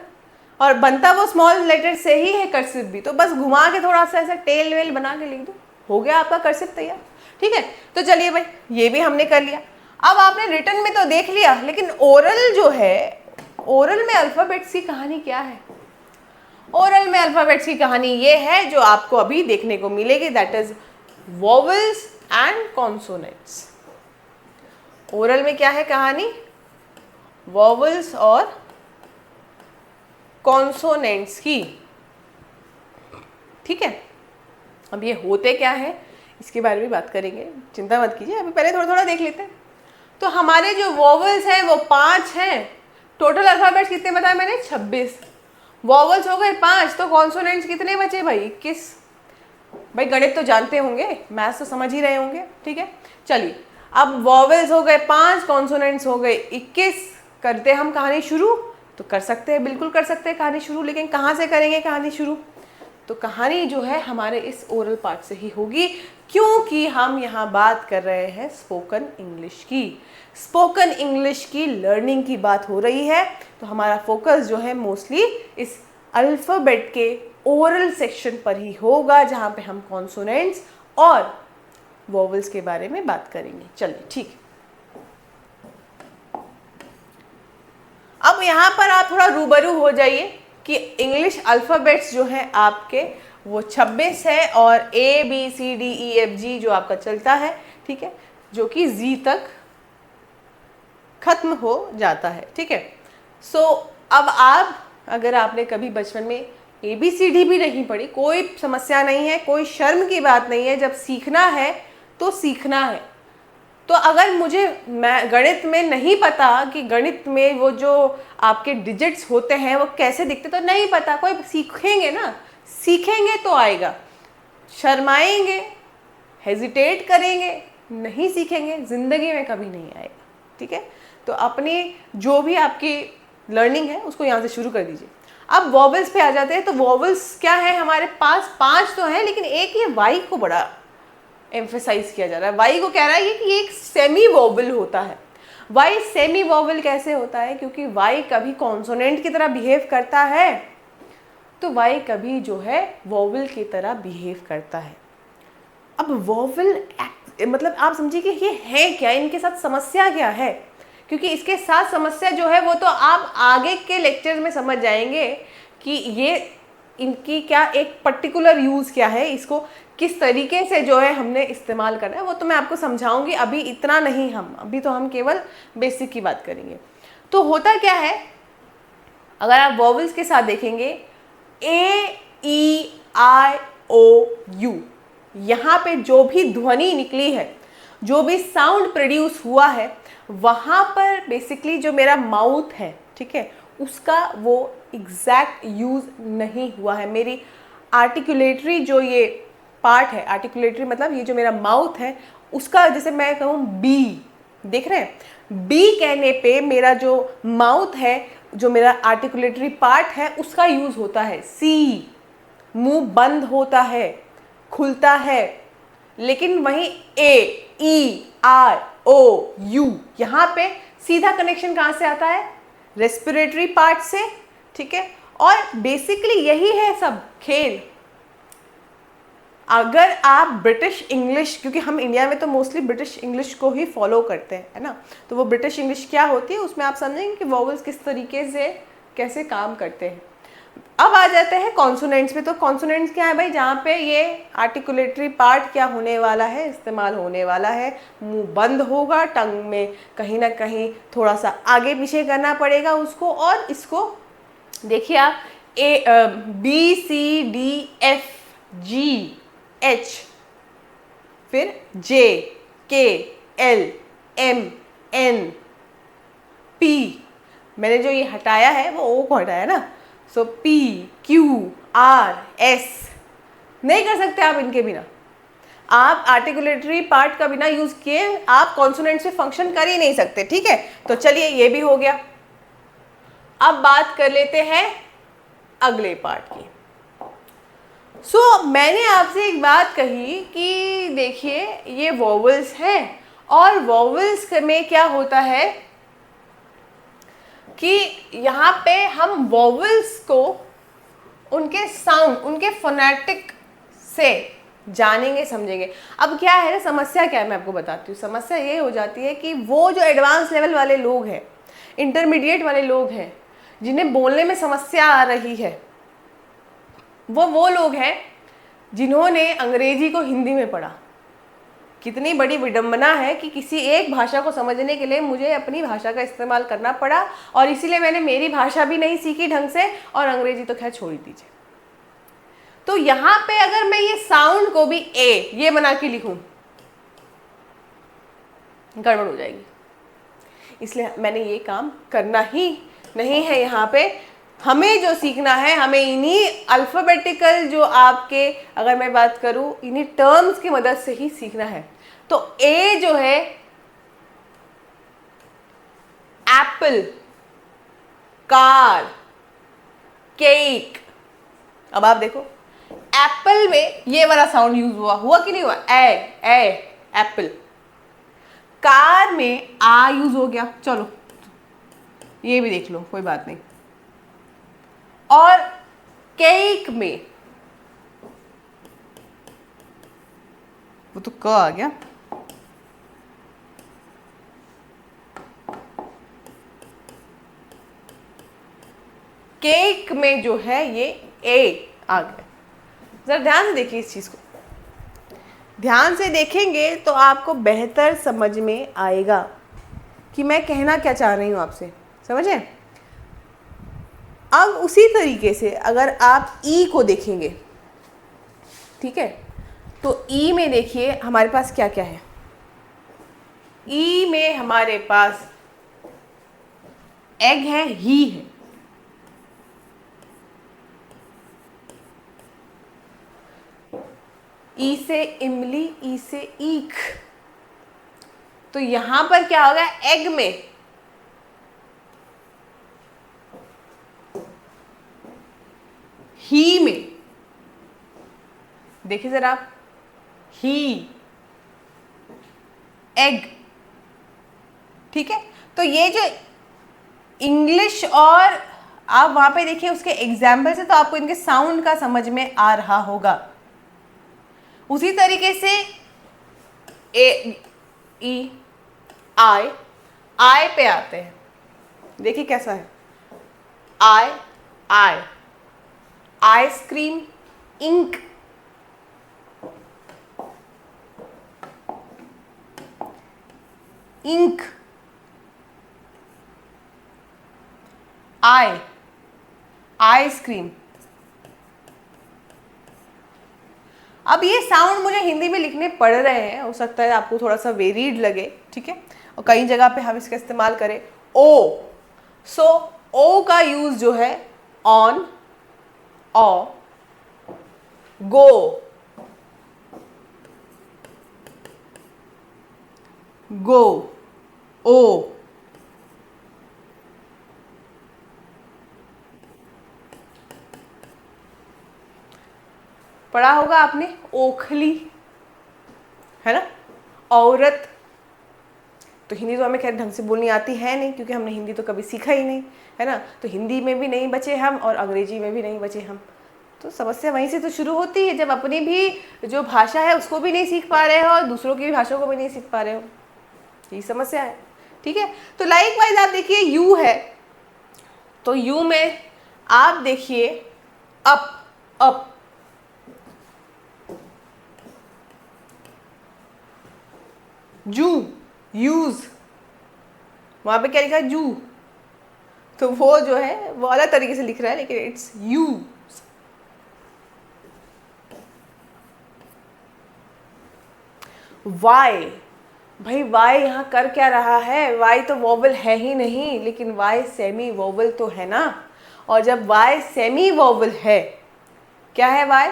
और बनता वो स्मॉल लेटर से ही है कर्सिव भी, तो बस घुमा के थोड़ा सा ऐसा टेल वेल बना के लिख दो, हो गया आपका कर्सिव तैयार। ठीक है, तो चलिए भाई ये भी हमने कर लिया। अब आपने रिटन में तो देख लिया, लेकिन ओरल जो है, ओरल में अल्फाबेट्स की कहानी क्या है? ओरल में अल्फाबेट्स की कहानी ये है जो आपको अभी देखने को मिलेगी, that is vowels and consonants. Oral में क्या है कहानी? वोवेल्स और कॉन्सोनेंट्स की। ठीक है, अब ये होते क्या है इसके बारे में बात करेंगे, चिंता मत कीजिए, अभी पहले थोड़ा थोड़ा देख लेते हैं। तो हमारे जो वोवेल्स हैं वो 5 हैं, टोटल अल्फाबेट्स कितने बताए मैंने? 26। वोवेल्स हो गए 5, तो कॉन्सोनेंट्स कितने बचे भाई? 21। भाई गणित तो जानते होंगे, मैथ्स तो समझ ही रहे होंगे। ठीक है, चलिए अब वोवेल्स हो गए 5, कॉन्सोनेंट्स हो गए 21। करते हम कहानी शुरू? तो कर सकते हैं, बिल्कुल कर सकते हैं कहानी शुरू, लेकिन कहाँ से करेंगे कहानी शुरू? तो कहानी जो है हमारे इस ओरल पार्ट से ही होगी, क्योंकि हम यहाँ बात कर रहे हैं स्पोकन इंग्लिश की। स्पोकन इंग्लिश की लर्निंग की बात हो रही है, तो हमारा फोकस जो है मोस्टली इस अल्फ़ाबेट के ओरल सेक्शन पर ही होगा, जहाँ पे हम कॉन्सोनेंट्स और वोवेल्स के बारे में बात करेंगे। चलिए ठीक है, अब यहाँ पर आप थोड़ा रूबरू हो जाइए कि इंग्लिश अल्फ़ाबेट्स जो हैं आपके वो 26 है और ABCDEFG जो आपका चलता है, ठीक है, जो कि Z तक खत्म हो जाता है। ठीक है, सो अब आप, अगर आपने कभी बचपन में ABCD भी नहीं पढ़ी, कोई समस्या नहीं है, कोई शर्म की बात नहीं है, जब सीखना है तो सीखना है। तो अगर मैं गणित में नहीं पता कि गणित में वो जो आपके डिजिट्स होते हैं वो कैसे दिखते, तो नहीं पता, कोई सीखेंगे ना, सीखेंगे तो आएगा। शर्माएंगे, हेजिटेट करेंगे, नहीं सीखेंगे, ज़िंदगी में कभी नहीं आएगा। ठीक है, तो अपनी जो भी आपकी लर्निंग है उसको यहाँ से शुरू कर दीजिए। अब वोवेल्स पे आ जाते हैं। तो वोवेल्स क्या है हमारे पास? 5 तो हैं, लेकिन एक ये वाई को बड़ा एम्फेसाइज किया जा रहा है। वाई को कह रहा है ये कि ये एक सेमी वोवेल होता है। वाई सेमी वोवेल कैसे होता है? क्योंकि वाई कभी कॉन्सोनेंट की तरह बिहेव करता है, तो वाई कभी जो है वोवेल की तरह बिहेव करता है। अब वोवेल मतलब आप समझिए कि ये है क्या, इनके साथ समस्या क्या है, क्योंकि इसके साथ समस्या जो है वो तो आप आगे के लेक्चर में समझ जाएंगे कि ये इनकी क्या एक पर्टिकुलर यूज़ क्या है, इसको किस तरीके से जो है हमने इस्तेमाल करना है, वो तो मैं आपको समझाऊंगी। अभी इतना नहीं, अभी तो हम केवल बेसिक की बात करेंगे। तो होता क्या है, अगर आप वोवेल्स के साथ देखेंगे, AEIOU, यहाँ पे जो भी ध्वनि निकली है, जो भी साउंड प्रोड्यूस हुआ है, वहाँ पर बेसिकली जो मेरा माउथ है, ठीक है, उसका वो एग्जैक्ट यूज़ नहीं हुआ है। मेरी आर्टिकुलेटरी जो ये पार्ट है, आर्टिकुलेटरी मतलब ये जो मेरा माउथ है, उसका जैसे मैं कहूँ बी, देख रहे हैं, बी कहने पे मेरा जो माउथ है, जो मेरा आर्टिकुलेटरी पार्ट है, उसका यूज़ होता है सी, मुंह बंद होता है, खुलता है। लेकिन वहीं AEIOU, यहाँ पे सीधा कनेक्शन कहाँ से आता है? रेस्पिरेटरी पार्ट से। ठीक है, और बेसिकली यही है सब खेल। अगर आप ब्रिटिश इंग्लिश, क्योंकि हम इंडिया में तो मोस्टली ब्रिटिश इंग्लिश को ही फॉलो करते हैं, है ना, तो वो ब्रिटिश इंग्लिश क्या होती है उसमें आप समझेंगे कि वोवेल्स किस तरीके से कैसे काम करते हैं। अब आ जाते हैं कॉन्सोनेंट्स पे। तो कॉन्सोनेंट्स क्या है भाई? जहाँ पे ये आर्टिकुलेटरी पार्ट क्या होने वाला है, इस्तेमाल होने वाला है, मुंह बंद होगा, टंग में कहीं ना कहीं थोड़ा सा आगे पीछे करना पड़ेगा उसको, और इसको देखिए आप BCDFG, फिर JKLMNP, मैंने जो ये हटाया है वो ओ को हटाया ना, सो P Q R S नहीं कर सकते आप इनके बिना। आप आर्टिकुलेटरी पार्ट का बिना यूज किए आप कॉन्सोनेंट से फंक्शन कर ही नहीं सकते, ठीक है। तो चलिए ये भी हो गया। अब बात कर लेते हैं अगले पार्ट की। मैंने आपसे एक बात कही कि देखिए ये वोवेल्स हैं और वोवेल्स में क्या होता है कि यहाँ पे हम वोवेल्स को उनके साउंड, उनके फोनेटिक से जानेंगे, समझेंगे। अब क्या है ना, समस्या क्या है मैं आपको बताती हूँ। समस्या ये हो जाती है कि वो जो एडवांस लेवल वाले लोग हैं, इंटरमीडिएट वाले लोग हैं, जिन्हें बोलने में समस्या आ रही है, वो लोग हैं जिन्होंने अंग्रेजी को हिंदी में पढ़ा। कितनी बड़ी विडंबना है कि किसी एक भाषा को समझने के लिए मुझे अपनी भाषा का इस्तेमाल करना पड़ा, और इसीलिए मैंने मेरी भाषा भी नहीं सीखी ढंग से, और अंग्रेजी तो खैर छोड़ ही दीजिए। तो यहाँ पे अगर मैं ये साउंड को भी ए ये बना के लिखूं, गड़बड़ हो जाएगी। इसलिए मैंने ये काम करना ही नहीं है। यहाँ पे हमें जो सीखना है, हमें इन्हीं अल्फ़ाबेटिकल जो आपके, अगर मैं बात करूं, इन्हीं टर्म्स की मदद से ही सीखना है। तो ए जो है एप्पल, कार, केक। अब आप देखो एप्पल में ये वाला साउंड यूज हुआ कि नहीं हुआ? ए एप्पल। कार में आ यूज हो गया, चलो ये भी देख लो, कोई बात नहीं। और केक में वो तो क आ गया। केक में जो है ये ए आ गया। जरा ध्यान से देखिए इस चीज को, ध्यान से देखेंगे तो आपको बेहतर समझ में आएगा कि मैं कहना क्या चाह रही हूं आपसे, समझे? अब उसी तरीके से अगर आप ई को देखेंगे, ठीक है, तो ई में देखिए हमारे पास क्या क्या है। ई में हमारे पास एग है, ही है, ई से इमली, ई से ईख। तो यहां पर क्या होगा? एग में ही में देखिए जरा आप, ही एग, ठीक है। तो ये जो इंग्लिश, और आप वहां पे देखिए उसके एग्जाम्पल से, तो आपको इनके साउंड का समझ में आ रहा होगा। उसी तरीके से ए ई आई पे आते हैं, देखिए कैसा है। आई आइसक्रीम, इंक, इंक, आइसक्रीम। अब ये साउंड मुझे हिंदी में लिखने पड़ रहे हैं, हो सकता है आपको थोड़ा सा वेरीड लगे, ठीक है, और कई जगह पे हम इसका इस्तेमाल करें। ओ, सो ओ का यूज जो है ऑन, ऑ, गो, ओ, पढ़ा होगा आपने ओखली, है ना, औरत। तो हिंदी तो हमें खैर ढंग से बोलनी आती है नहीं, क्योंकि हमने हिंदी तो कभी सीखा ही नहीं, है ना। तो हिंदी में भी नहीं बचे हम और अंग्रेजी में भी नहीं बचे हम। तो समस्या वहीं से तो शुरू होती है, जब अपनी भी जो भाषा है उसको भी नहीं सीख पा रहे हो और दूसरों की भी भाषा को भी नहीं सीख पा रहे हो, यही समस्या है, ठीक है। तो लाइक वाइज आप देखिए यू है, तो यू में आप देखिए अप, अप, जू, यूज, वहां पे क्या लिखा है? जू। तो वो जो है वो अलग तरीके से लिख रहा है, लेकिन इट्स यू। वाई, भाई वाई यहाँ कर क्या रहा है? वाई तो वोवल है ही नहीं, लेकिन वाई सेमी वोवल तो है ना। और जब y सेमी वोवल है, क्या है y?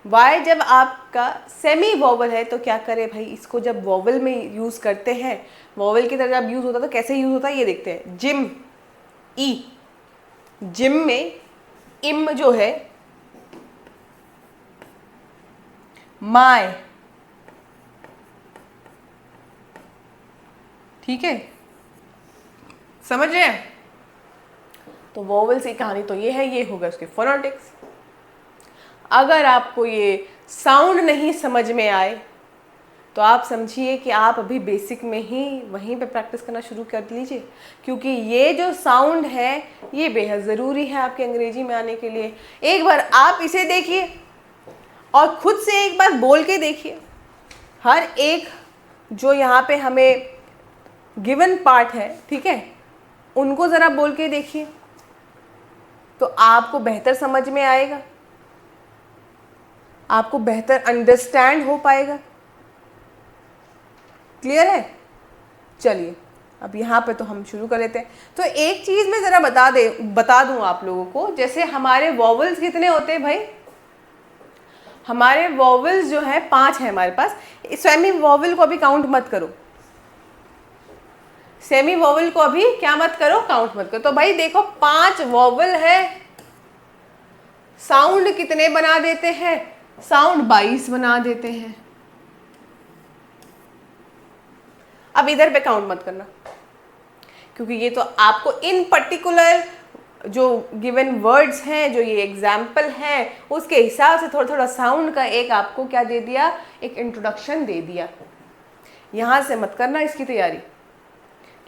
y जब आपका सेमी वोवल है तो क्या करे भाई, इसको जब वोवल में यूज करते हैं, वोवल की तरह जब यूज होता है तो कैसे यूज होता है ये देखते हैं। जिम, ई, जिम में इम जो है, माय, ठीक है, समझ रहे हैं? तो वोवल्स की कहानी तो ये है, ये हो गया उसके फोनेटिक्स। अगर आपको ये साउंड नहीं समझ में आए तो आप समझिए कि आप अभी बेसिक में ही वहीं पे प्रैक्टिस करना शुरू कर लीजिए, क्योंकि ये जो साउंड है ये बेहद ज़रूरी है आपके अंग्रेजी में आने के लिए। एक बार आप इसे देखिए और खुद से एक बार बोल के देखिए। हर एक जो यहाँ पे हमें गिवन पार्ट है, ठीक है, उनको ज़रा बोल के देखिए तो आपको बेहतर समझ में आएगा, आपको बेहतर अंडरस्टैंड हो पाएगा। क्लियर है? चलिए अब यहाँ पे तो हम शुरू कर लेते हैं। तो एक चीज़ मैं ज़रा बता दूँ आप लोगों को, जैसे हमारे वॉवल्स कितने होते हैं भाई? हमारे वॉवल्स जो है 5 है हमारे पास। सेमी वॉवल को अभी काउंट मत करो, सेमी वॉवल को अभी क्या मत करो, काउंट मत करो। तो भाई देखो 5 वॉवल है, साउंड कितने बना देते हैं? साउंड 22 बना देते हैं। अब इधर पे काउंट मत करना, क्योंकि ये तो आपको इन पर्टिकुलर जो गिवन वर्ड्स हैं, जो ये एग्जाम्पल है, उसके हिसाब से थोड़ा थोड़ा साउंड का एक आपको क्या दे दिया, एक इंट्रोडक्शन दे दिया। यहाँ से मत करना इसकी तैयारी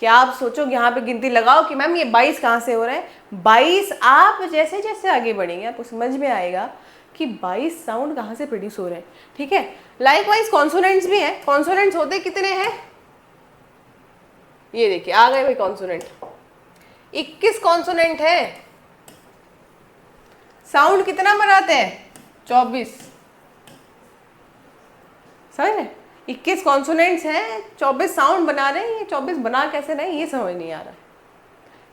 कि आप सोचो यहाँ पे गिनती लगाओ कि मैम ये 22 कहाँ से हो रहे हैं। 22 आप जैसे जैसे आगे बढ़ेंगे आपको समझ में आएगा कि 22 साउंड कहाँ से प्रोड्यूस हो रहे हैं, ठीक है। लाइकवाइज कॉन्सोनेंट्स भी हैं। कॉन्सोनेंट्स होते कितने हैं? ये देखिए आ गए भाई कॉन्सोनेंट, 21 कॉन्सोनेंट है। साउंड कितना बनाते हैं? 24। समझ रहे? 21 कॉन्सोनेंट्स हैं, 24 साउंड बना रहे हैं। ये 24 बना कैसे रहे हैं ये समझ नहीं आ रहा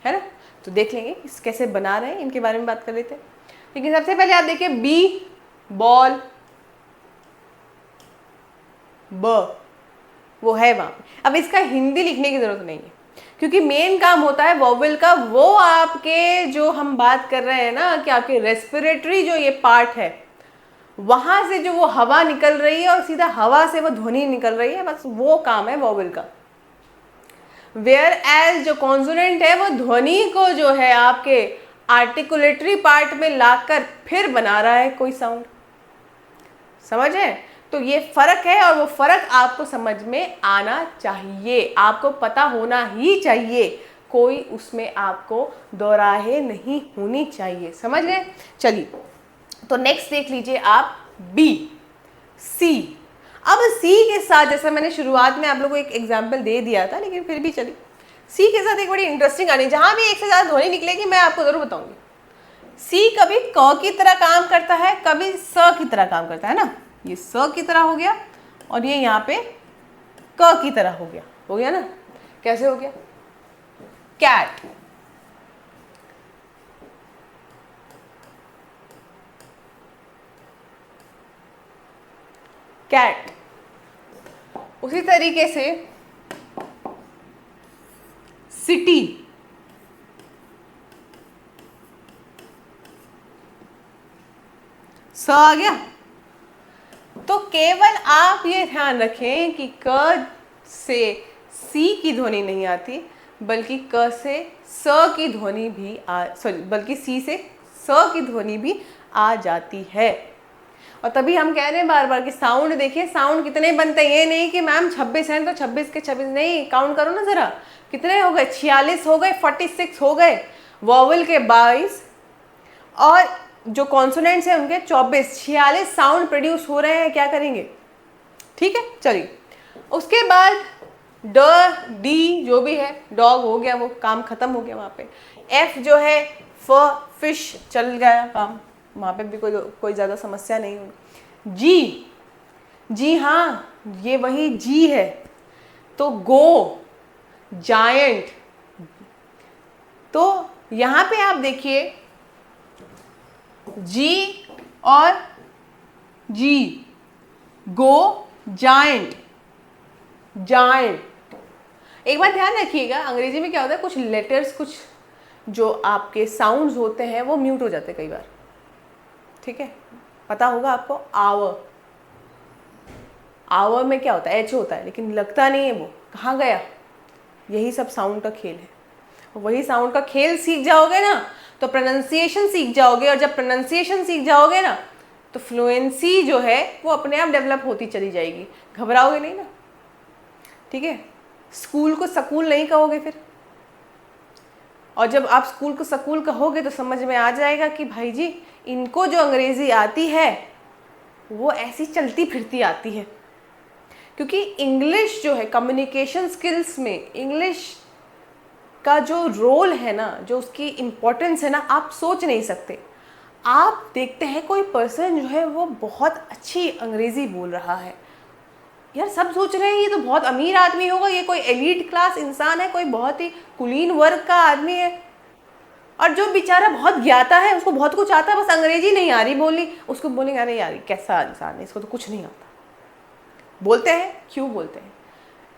है ना। तो देख लेंगे इस कैसे बना रहे हैं, इनके बारे में बात कर लेते हैं। लेकिन सबसे पहले आप देखिए बी, बॉल, ब, वो है वहां पे। अब इसका हिंदी लिखने की जरूरत नहीं है, क्योंकि मेन काम होता है वोवेल का, वो आपके जो हम बात कर रहे हैं ना कि आपके रेस्पिरेटरी जो ये पार्ट है, वहां से जो वो हवा निकल रही है और सीधा हवा से वो ध्वनि निकल रही है, बस वो काम है वोवेल का। वेयर एज जो कॉन्सोनेंट है वो ध्वनि को जो है आपके आर्टिकुलेटरी पार्ट में लाकर फिर बना रहा है कोई साउंड। समझ है? तो ये फर्क है और वो फर्क आपको समझ में आना चाहिए, आपको पता होना ही चाहिए, कोई उसमें आपको दोराहे नहीं होनी चाहिए। समझ गए? चलिए तो नेक्स्ट देख लीजिए आप बी, सी। अब सी के साथ जैसा मैंने शुरुआत में आप लोगों को एक एग्जाम्पल दे दिया था, लेकिन फिर भी चलिए सी के साथ एक बड़ी इंटरेस्टिंग आनी, जहां भी एक से ज़्यादा ध्वनि निकलेगी मैं आपको जरूर बताऊंगी। सी कभी क की तरह काम करता है, कभी स की तरह काम करता है ना। ये स की तरह हो गया और ये यहाँ पे क की तरह हो गया ना। कैसे हो गया? Cat, cat. उसी तरीके से सिटी, स आ गया। तो केवल आप ये ध्यान रखें कि क से सी की ध्वनि नहीं आती, बल्कि क से स की ध्वनि भी बल्कि सी से स की ध्वनि भी आ जाती है। और तभी हम कह रहे हैं बार बार कि साउंड देखिए, साउंड कितने बनते हैं। ये नहीं कि मैम 26 हैं तो 26 के 26 नहीं, काउंट करो ना ज़रा, कितने हो गए? 46 हो गए, 46 हो गए। वॉवल के 22 और जो कॉन्सोनेंट्स हैं उनके 24, 46 साउंड प्रोड्यूस हो रहे हैं। क्या करेंगे? ठीक है, चलिए उसके बाद ड, डी जो भी है, डॉग हो गया, वो काम खत्म हो गया वहाँ पे। एफ जो है फ, फिश, चल गया काम, वहाँ पे भी कोई ज़्यादा समस्या नहीं होगी। जी, जी हाँ ये वही जी है। तो गो, जायंट, तो यहाँ पे आप देखिए जी और जी, गो जाइंट, जाइंट। एक बात ध्यान रखिएगा, अंग्रेजी में क्या होता है, कुछ लेटर्स, कुछ जो आपके साउंड्स होते हैं वो म्यूट हो जाते हैं कई बार, ठीक है। पता होगा आपको, आवर, आवर में क्या होता है, एच होता है, लेकिन लगता नहीं है, वो कहाँ गया। यही सब साउंड का खेल है। वही साउंड का खेल सीख जाओगे ना तो प्रोनाउंसिएशन सीख जाओगे, और जब प्रोनाउंसिएशन सीख जाओगे ना तो फ्लुएंसी जो है वो अपने आप डेवलप होती चली जाएगी, घबराओगे नहीं ना, ठीक है। स्कूल को सकूल नहीं कहोगे फिर, और जब आप स्कूल को सकूल कहोगे तो समझ में आ जाएगा कि भाई जी इनको जो अंग्रेजी आती है वो ऐसी चलती फिरती आती है। क्योंकि इंग्लिश जो है कम्युनिकेशन स्किल्स में, इंग्लिश का जो रोल है ना, जो उसकी इम्पोर्टेंस है ना, आप सोच नहीं सकते। आप देखते हैं कोई पर्सन जो है वो बहुत अच्छी अंग्रेज़ी बोल रहा है, यार सब सोच रहे हैं ये तो बहुत अमीर आदमी होगा, ये कोई एलीट क्लास इंसान है, कोई बहुत ही कुलीन वर्ग का आदमी है। और जो बेचारा बहुत ज्ञाता है, उसको बहुत कुछ आता है, बस अंग्रेजी नहीं आ रही बोली, उसको बोलेंगे अरे यार कैसा इंसान है, इसको तो कुछ नहीं आता। बोलते हैं, क्यों बोलते हैं?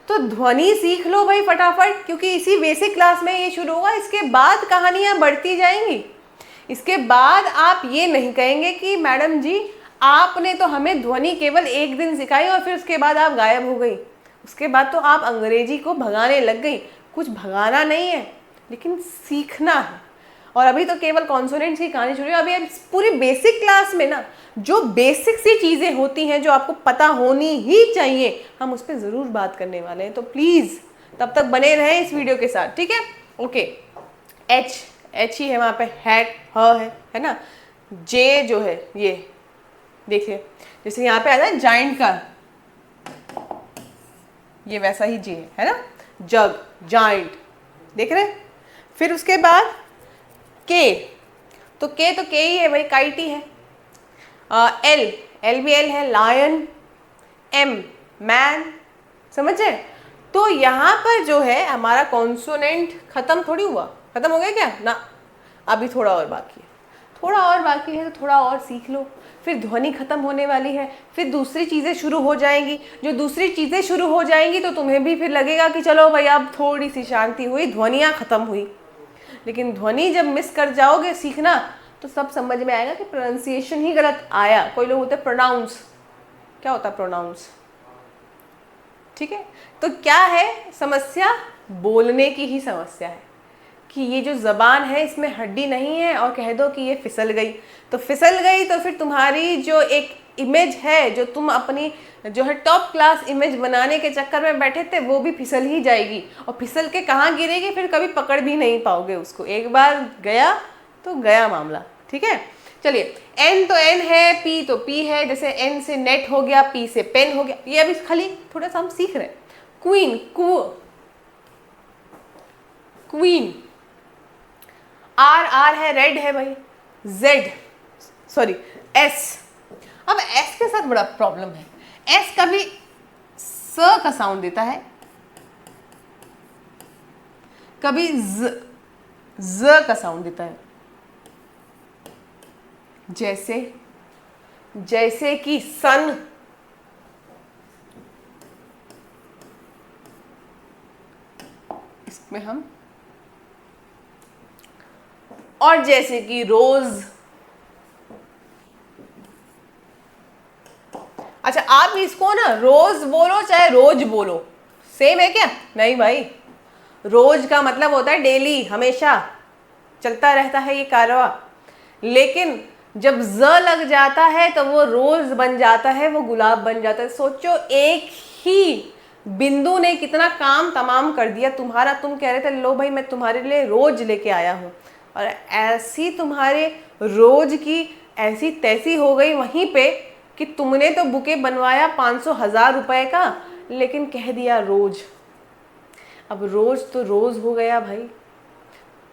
तो ध्वनि सीख लो भाई फटाफट, क्योंकि इसी बेसिक क्लास में ये शुरू होगा, इसके बाद कहानियाँ बढ़ती जाएंगी। इसके बाद आप ये नहीं कहेंगे कि मैडम जी आपने तो हमें ध्वनि केवल एक दिन सिखाई और फिर उसके बाद आप गायब हो गई, उसके बाद तो आप अंग्रेजी को भगाने लग गई। कुछ भगाना नहीं है, लेकिन सीखना है। और अभी तो केवल कॉन्सोनेंट्स की कहानी शुरू है। अभी पूरी बेसिक क्लास में ना जो बेसिक सी चीज़ें होती हैं जो आपको पता होनी ही चाहिए, हम उस पर ज़रूर बात करने वाले हैं। तो प्लीज़ तब तक बने रहें इस वीडियो के साथ, ठीक है। ओके, एच ही है वहाँ पे, हैट है ना। जे जो है ये देखिए, जैसे यहाँ पे आता है जाइंट का, ये वैसा ही जे है ना, जग, जाइंट, देख रहे। फिर उसके बाद के, तो के ही है भाई, काइट ही है। एल भी एल है, लायन। एम मैन, समझे। तो यहाँ पर जो है हमारा कॉन्सोनेंट खत्म थोड़ी हुआ, खत्म हो गया क्या ना, अभी थोड़ा और बाकी है, थोड़ा और बाकी है, तो थोड़ा और सीख लो। फिर ध्वनि खत्म होने वाली है, फिर दूसरी चीज़ें शुरू हो जाएंगी। जो दूसरी चीज़ें शुरू हो जाएंगी तो तुम्हें भी फिर लगेगा कि चलो भाई अब थोड़ी सी शांति हुई, ध्वनियाँ खत्म हुई। लेकिन ध्वनि जब मिस कर जाओगे सीखना तो सब समझ में आएगा कि प्रोनाउंसिएशन ही गलत आया। कोई लोग होते हैं प्रोनाउंस, क्या होता है प्रोनाउंस, ठीक है। तो क्या है समस्या, बोलने की ही समस्या है कि ये जो ज़बान है इसमें हड्डी नहीं है, और कह दो कि ये फिसल गई तो फिसल गई, तो फिर तुम्हारी जो एक इमेज है, जो तुम अपनी जो है टॉप क्लास इमेज बनाने के चक्कर में बैठे थे, वो भी फिसल ही जाएगी। और फिसल के कहाँ गिरेगी, फिर कभी पकड़ भी नहीं पाओगे उसको। एक बार गया तो गया मामला, ठीक है। चलिए, एन तो एन है, पी तो पी है, जैसे एन से नेट हो गया, पी से पेन हो गया, ये अभी खाली थोड़ा सा हम सीख रहे हैं। Queen, queen. आर है, रेड है भाई, जेड, सॉरी एस। अब एस के साथ बड़ा प्रॉब्लम है, एस कभी स का साउंड देता है, कभी ज का साउंड देता है। जैसे कि सन, इसमें हम, और जैसे कि रोज। अच्छा, आप इसको ना रोज बोलो चाहे रोज बोलो, सेम है क्या? नहीं भाई, रोज का मतलब होता है डेली, हमेशा चलता रहता है ये कारवा। लेकिन जब ज लग जाता है तो वो रोज बन जाता है, वो गुलाब बन जाता है। सोचो, एक ही बिंदु ने कितना काम तमाम कर दिया तुम्हारा। तुम कह रहे थे लो भाई मैं तुम्हारे लिए रोज लेके आया हूँ, और ऐसी तुम्हारे रोज की ऐसी तैसी हो गई वहीं पे कि तुमने तो बुके बनवाया 500,000 रुपए का, लेकिन कह दिया रोज। अब रोज तो रोज हो गया भाई,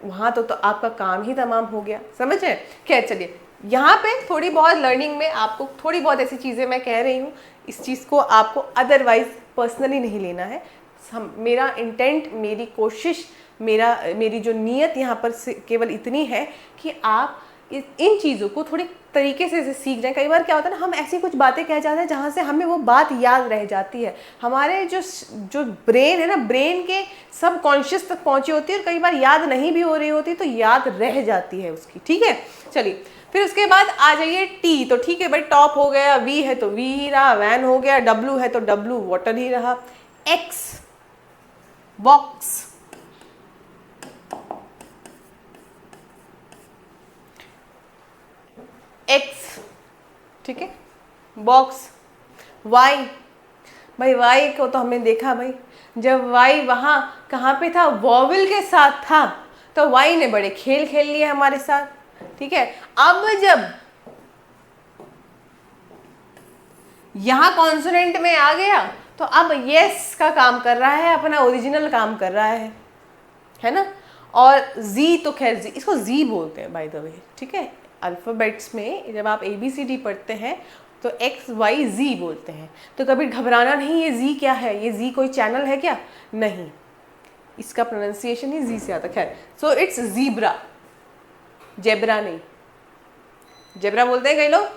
वहाँ तो आपका काम ही तमाम हो गया, समझे क्या? चलिए, यहाँ पे थोड़ी बहुत लर्निंग में आपको थोड़ी बहुत ऐसी चीज़ें मैं कह रही हूँ, इस चीज़ को आपको अदरवाइज पर्सनली नहीं लेना है, मेरा इंटेंट, मेरी कोशिश, मेरी जो नीयत यहाँ पर केवल इतनी है कि आप इन चीज़ों को थोड़ी तरीके से सीख जाएं। कई बार क्या होता है ना, हम ऐसी कुछ बातें कह जाते हैं जहाँ से हमें वो बात याद रह जाती है, हमारे जो ब्रेन है ना, ब्रेन के सब कॉन्शियस तक पहुँची होती है और कई बार याद नहीं भी हो रही होती तो याद रह जाती है उसकी। ठीक है, चलिए फिर उसके बाद आ जाइए टी। तो ठीक है भाई, टॉप हो गया, वी है तो वी ही रहा, वैन हो गया, डब्लू है तो डब्लू वाटर ही रहा, एक्स बॉक्स, एक्स, ठीक है, बॉक्स, वाई, भाई वाई को तो हमने देखा भाई, जब वाई वहाँ कहाँ पे था, वॉवल के साथ था, तो वाई ने बड़े खेल खेल लिए हमारे साथ। ठीक है, अब जब यहां कॉन्सोनेंट में आ गया तो अब यस का काम कर रहा है, अपना ओरिजिनल काम कर रहा है ना। और जी तो खैर जी, इसको जी बोलते हैं बाय द वे। ठीक है, अल्फ़ाबेट्स में जब आप ABCD पढ़ते हैं तो एक्स वाई जी बोलते हैं, तो कभी घबराना नहीं, ये जी क्या है, ये जी कोई चैनल है क्या, नहीं, इसका प्रोनाउंसिएशन ही जी से आता। खैर, सो इट्स जीब्रा, जेब्रा नहीं, जेब्रा बोलते हैं कई लोग,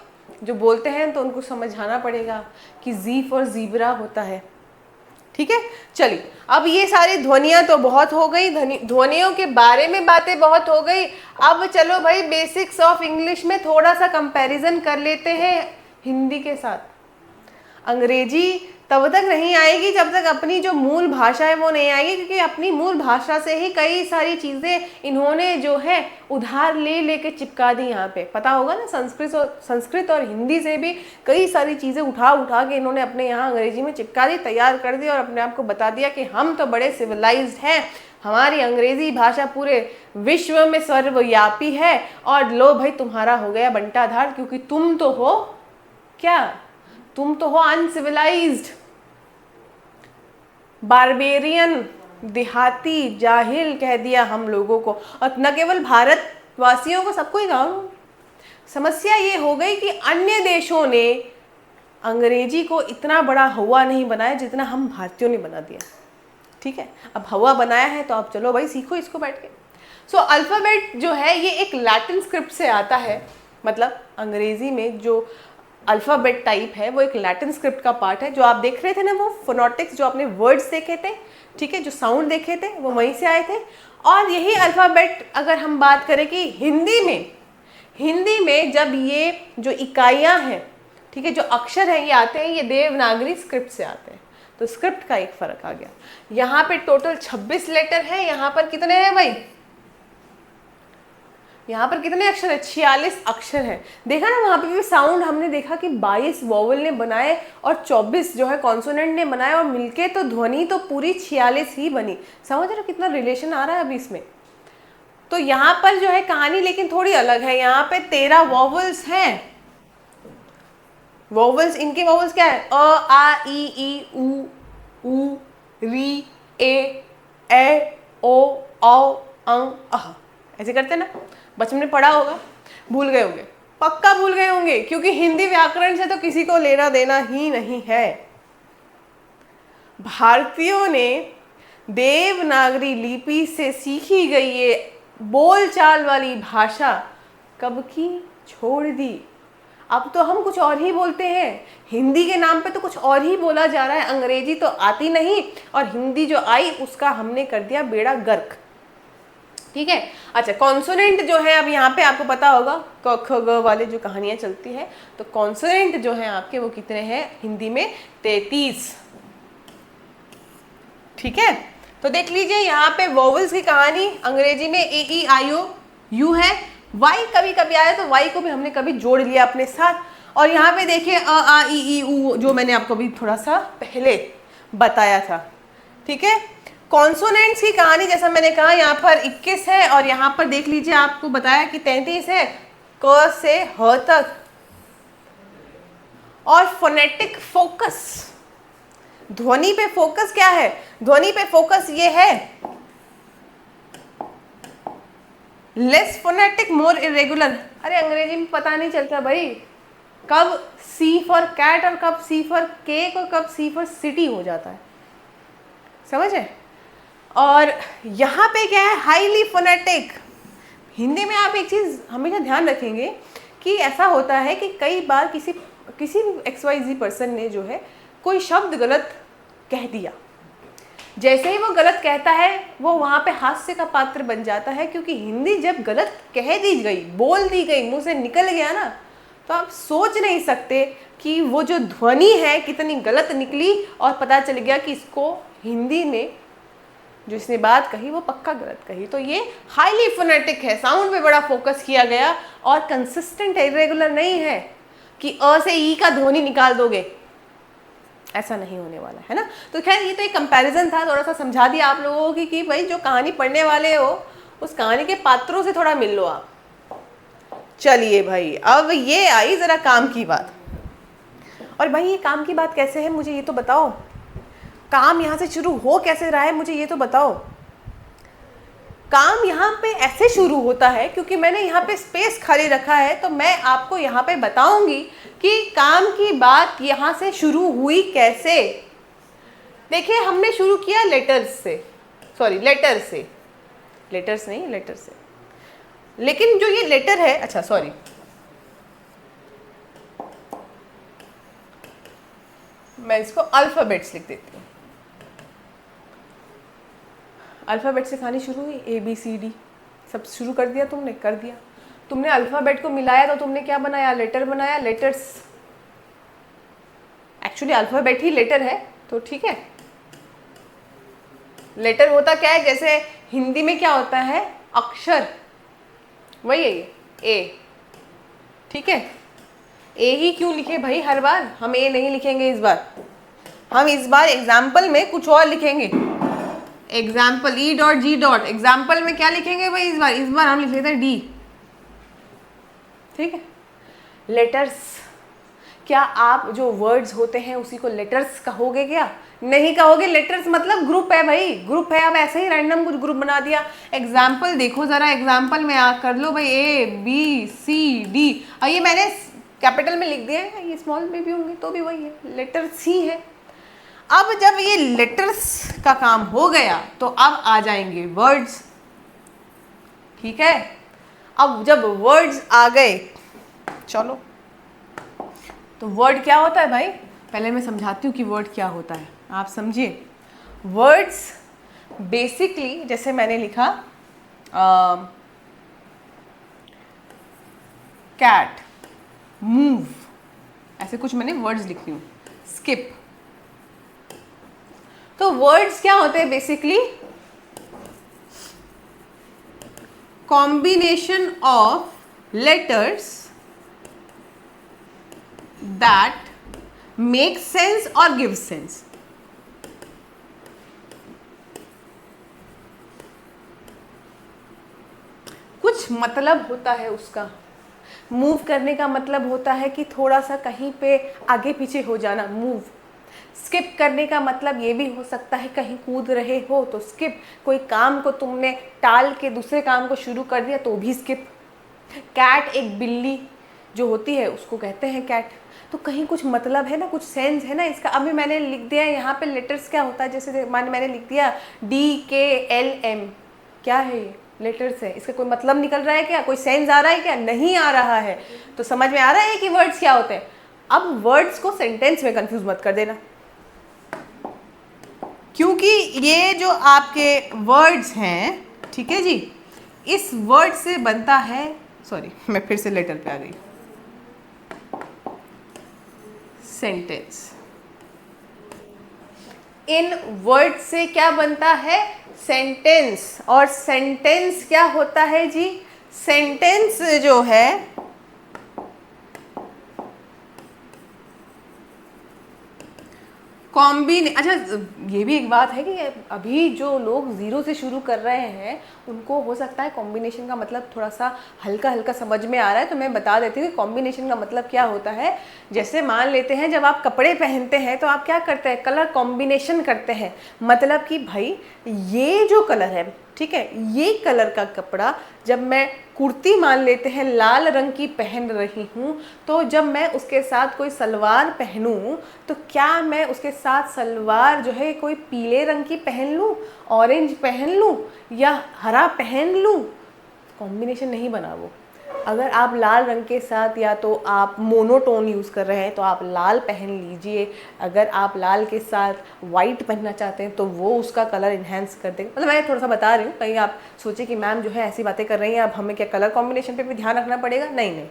जो बोलते हैं तो उनको समझाना पड़ेगा कि जी फॉर जीब्रा होता है। ठीक है, चलिए अब ये सारी ध्वनियाँ तो बहुत हो गई, ध्वनियों के बारे में बातें बहुत हो गई। अब चलो भाई बेसिक्स ऑफ इंग्लिश में थोड़ा सा कंपैरिजन कर लेते हैं हिंदी के साथ। अंग्रेजी तब तक नहीं आएगी जब तक अपनी जो मूल भाषा है वो नहीं आएगी, क्योंकि अपनी मूल भाषा से ही कई सारी चीज़ें इन्होंने जो है उधार ले लेके चिपका दी। यहाँ पे पता होगा ना, संस्कृत और हिंदी से भी कई सारी चीज़ें उठा उठा के इन्होंने अपने यहाँ अंग्रेजी में चिपका दी, तैयार कर दी और अपने आप को बता दिया कि हम तो बड़े सिविलाइज्ड हैं, हमारी अंग्रेजी भाषा पूरे विश्व में सर्वव्यापी है, और लो भाई तुम्हारा हो गया बंटाधार, क्योंकि तुम तो हो क्या, तुम तो हो अनसिविलाइज्ड, बारबेरियन, देहाती, जाहिल कह दिया हम लोगों को। और न केवल भारतवासियों को, सबको ही कहा। समस्या ये हो गई कि अन्य देशों ने अंग्रेजी को इतना बड़ा हवा नहीं बनाया जितना हम भारतीयों ने बना दिया। ठीक है, अब हवा बनाया है तो अब चलो भाई सीखो इसको बैठ के। सो अल्फ़ाबेट जो है ये एक लैटिन स्क्रिप्ट से आता है, मतलब अंग्रेजी में जो अल्फ़ाबेट टाइप है वो एक लैटिन स्क्रिप्ट का पार्ट है। जो आप देख रहे थे ना, वो फोनोटिक्स, जो आपने वर्ड्स देखे थे, ठीक है, जो साउंड देखे थे वो वहीं से आए थे। और यही अल्फ़ाबेट अगर हम बात करें कि हिंदी में जब ये जो इकाइयाँ हैं, ठीक है, जो अक्षर हैं ये आते हैं, ये देवनागरी स्क्रिप्ट से आते हैं। तो स्क्रिप्ट का एक फ़र्क आ गया। यहाँ पे टोटल 26 लेटर है, यहाँ पर कितने हैं भाई, यहाँ पर कितने अक्षर है, 46 अक्षर है। देखा ना वहाँ पे भी साउंड हमने देखा कि 22 वोवल ने बनाए और 24 जो है कॉन्सोनेंट ने बनाए, और मिलके तो ध्वनि तो पूरी 46 ही बनी। समझ रहे हो कितना रिलेशन आ रहा है अभी इसमें। तो यहाँ पर जो है कहानी लेकिन थोड़ी अलग है। यहाँ पे 13 वोवल्स हैं। वोवल्स, इनके वोवल्स क्या है, अ आ ई उ री ए ओ औ अह, ऐसे करते ना, बचपन में पढ़ा होगा, भूल गए होंगे, पक्का भूल गए होंगे, क्योंकि हिंदी व्याकरण से तो किसी को लेना देना ही नहीं है। भारतीयों ने देवनागरी लिपि से सीखी गई ये बोलचाल वाली भाषा कब की छोड़ दी। अब तो हम कुछ और ही बोलते हैं, हिंदी के नाम पे तो कुछ और ही बोला जा रहा है, अंग्रेजी तो आती नहीं, और हिंदी जो आई उसका हमने कर दिया बेड़ा गर्क। ठीक है, अच्छा कॉन्सोनेंट जो है, अब यहाँ पे आपको पता होगा क ख ग वाले जो कहानियाँ चलती है, तो कॉन्सोनेंट जो है आपके वो कितने हैं हिंदी में, 33। ठीक है, तो देख लीजिए यहाँ पे वोवल्स की कहानी अंग्रेजी में ए ई आई ओ यू है। वाई कभी कभी आया तो वाई को भी हमने कभी जोड़ लिया अपने साथ। और यहाँ पे देखिए अ आ ई उ, जो मैंने आपको अभी थोड़ा सा पहले बताया था। ठीक है, कॉन्सोनेंट्स की कहानी जैसा मैंने कहा यहाँ पर 21 है, और यहाँ पर देख लीजिए आपको बताया कि 33 है, क से ह तक। और फोनेटिक फोकस, ध्वनि पे फोकस क्या है, ध्वनि पे फोकस ये है लेस फोनेटिक मोर इरेगुलर। अरे अंग्रेजी में पता नहीं चलता भाई कब सी फॉर कैट और कब सी फॉर केक और कब सी फॉर सिटी हो जाता है। समझे? और यहाँ पे क्या है, हाईली फोनेटिक। हिंदी में आप एक चीज़ हमेशा ध्यान रखेंगे कि ऐसा होता है कि कई बार किसी XYZ पर्सन ने जो है कोई शब्द गलत कह दिया, जैसे ही वो गलत कहता है वो वहाँ पे हास्य का पात्र बन जाता है, क्योंकि हिंदी जब गलत कह दी गई, बोल दी गई, मुंह से निकल गया ना, तो आप सोच नहीं सकते कि वो जो ध्वनि है कितनी गलत निकली, और पता चल गया कि इसको हिंदी में जो इसने बात कही वो पक्का गलत कही। तो ये हाईली फोनेटिक है, साउंड पे बड़ा फोकस किया गया, और कंसिस्टेंट है, इरेगुलर नहीं है कि अ से ई का ध्वनि निकाल दोगे, ऐसा नहीं होने वाला है ना। तो खैर ये तो एक कंपैरिजन था, थोड़ा सा समझा दिया आप लोगों की कि भाई जो कहानी पढ़ने वाले हो उस कहानी के पात्रों से थोड़ा मिल लो आप। चलिए भाई, अब ये आई ज़रा काम की बात। और भाई ये काम की बात कैसे है, मुझे ये तो बताओ। काम यहाँ से शुरू हो कैसे रहा है, मुझे ये तो बताओ। काम यहाँ पे ऐसे शुरू होता है क्योंकि मैंने यहाँ पे स्पेस खाली रखा है, तो मैं आपको यहाँ पे बताऊंगी कि काम की बात यहाँ से शुरू हुई कैसे। देखिए, हमने शुरू किया लेटर्स से, सॉरी लेटर से, लेटर्स नहीं, लेटर से। लेकिन जो ये लेटर है, अच्छा सॉरी, मैं इसको अल्फाबेट्स लिख देती हूँ। अल्फ़ाबेट से कहानी शुरू हुई, ABCD सब शुरू कर दिया तुमने, कर दिया तुमने। अल्फ़ाबेट को मिलाया तो तुमने क्या बनाया, लेटर बनाया, लेटर्स। एक्चुअली अल्फ़ाबेट ही लेटर है, तो ठीक है। लेटर होता क्या है, जैसे हिंदी में क्या होता है, अक्षर, वही है ये ए, ठीक है। ए ही क्यों लिखे भाई हर बार, हम ए नहीं लिखेंगे इस बार। हम इस बार एग्जाम्पल में कुछ और लिखेंगे। Example E.G. एग्जाम्पल में क्या लिखेंगे भाई इस बार हम लिख लेते हैं D, ठीक है। लेटर्स, क्या आप जो वर्ड्स होते हैं उसी को लेटर्स कहोगे क्या? नहीं कहोगे। लेटर्स मतलब ग्रुप है भाई, ग्रुप है। अब ऐसे ही रैंडम कुछ ग्रुप बना दिया। एग्जाम्पल देखो जरा, एग्जाम्पल में आ कर लो भाई ABCD, और ये मैंने कैपिटल में लिख दिया है, ये स्मॉल में भी होंगे तो भी वही है, लेटर्स ही है। अब जब ये लेटर्स का काम हो गया तो अब आ जाएंगे वर्ड्स, ठीक है। अब जब वर्ड्स आ गए, चलो, तो वर्ड क्या होता है भाई, पहले मैं समझाती हूँ कि वर्ड क्या होता है, आप समझिए। वर्ड्स बेसिकली, जैसे मैंने लिखा कैट, मूव, ऐसे कुछ मैंने वर्ड्स लिखी हूँ, स्किप। तो वर्ड्स क्या होते हैं basically, combination of letters that make sense और गिव सेंस। कुछ मतलब होता है उसका। मूव करने का मतलब होता है कि थोड़ा सा कहीं पे आगे पीछे हो जाना, मूव। स्किप करने का मतलब ये भी हो सकता है कहीं कूद रहे हो तो स्किप, कोई काम को तुमने टाल के दूसरे काम को शुरू कर दिया तो भी स्किप। कैट, एक बिल्ली जो होती है उसको कहते हैं कैट। तो कहीं कुछ मतलब है ना, कुछ सेंस है ना इसका। अभी मैंने लिख दिया है यहाँ पे लेटर्स क्या होता है, जैसे मैंने लिख दिया DKLM, क्या है ये, लेटर्स है। इसका कोई मतलब निकल रहा है क्या, कोई सेंस आ रहा है क्या? नहीं आ रहा है। तो समझ में आ रहा है कि वर्ड्स क्या होते हैं। अब वर्ड्स को सेंटेंस में कंफ्यूज मत कर देना, क्योंकि ये जो आपके वर्ड्स हैं, ठीक है जी, इस वर्ड से बनता है, सॉरी मैं फिर से लेटर पे आ गई, सेंटेंस। इन वर्ड से क्या बनता है, सेंटेंस। और सेंटेंस क्या होता है जी, सेंटेंस जो है अच्छा, ये भी एक बात है कि अभी जो लोग ज़ीरो से शुरू कर रहे हैं उनको हो सकता है कॉम्बिनेशन का मतलब थोड़ा सा हल्का हल्का समझ में आ रहा है, तो मैं बता देती हूँ कि कॉम्बिनेशन का मतलब क्या होता है। जैसे मान लेते हैं जब आप कपड़े पहनते हैं तो आप क्या करते हैं, कलर कॉम्बिनेशन करते हैं। मतलब कि भाई ये जो कलर है ठीक है, ये कलर का कपड़ा जब मैं कुर्ती मान लेते हैं लाल रंग की पहन रही हूँ, तो जब मैं उसके साथ कोई सलवार पहनूँ तो क्या मैं उसके साथ सलवार जो है कोई पीले रंग की पहन लूँ, ऑरेंज पहन लूँ या हरा पहन लूँ? कॉम्बिनेशन नहीं बना वो। अगर आप लाल रंग के साथ या तो आप मोनोटोन यूज़ कर रहे हैं तो आप लाल पहन लीजिए, अगर आप लाल के साथ वाइट पहनना चाहते हैं तो वो उसका कलर इन्हेंस कर देगा। मतलब मैं थोड़ा सा बता रही हूँ, कहीं आप सोचे कि मैम जो है ऐसी बातें कर रही हैं, अब हमें क्या कलर कॉम्बिनेशन पे भी ध्यान रखना पड़ेगा? नहीं नहीं,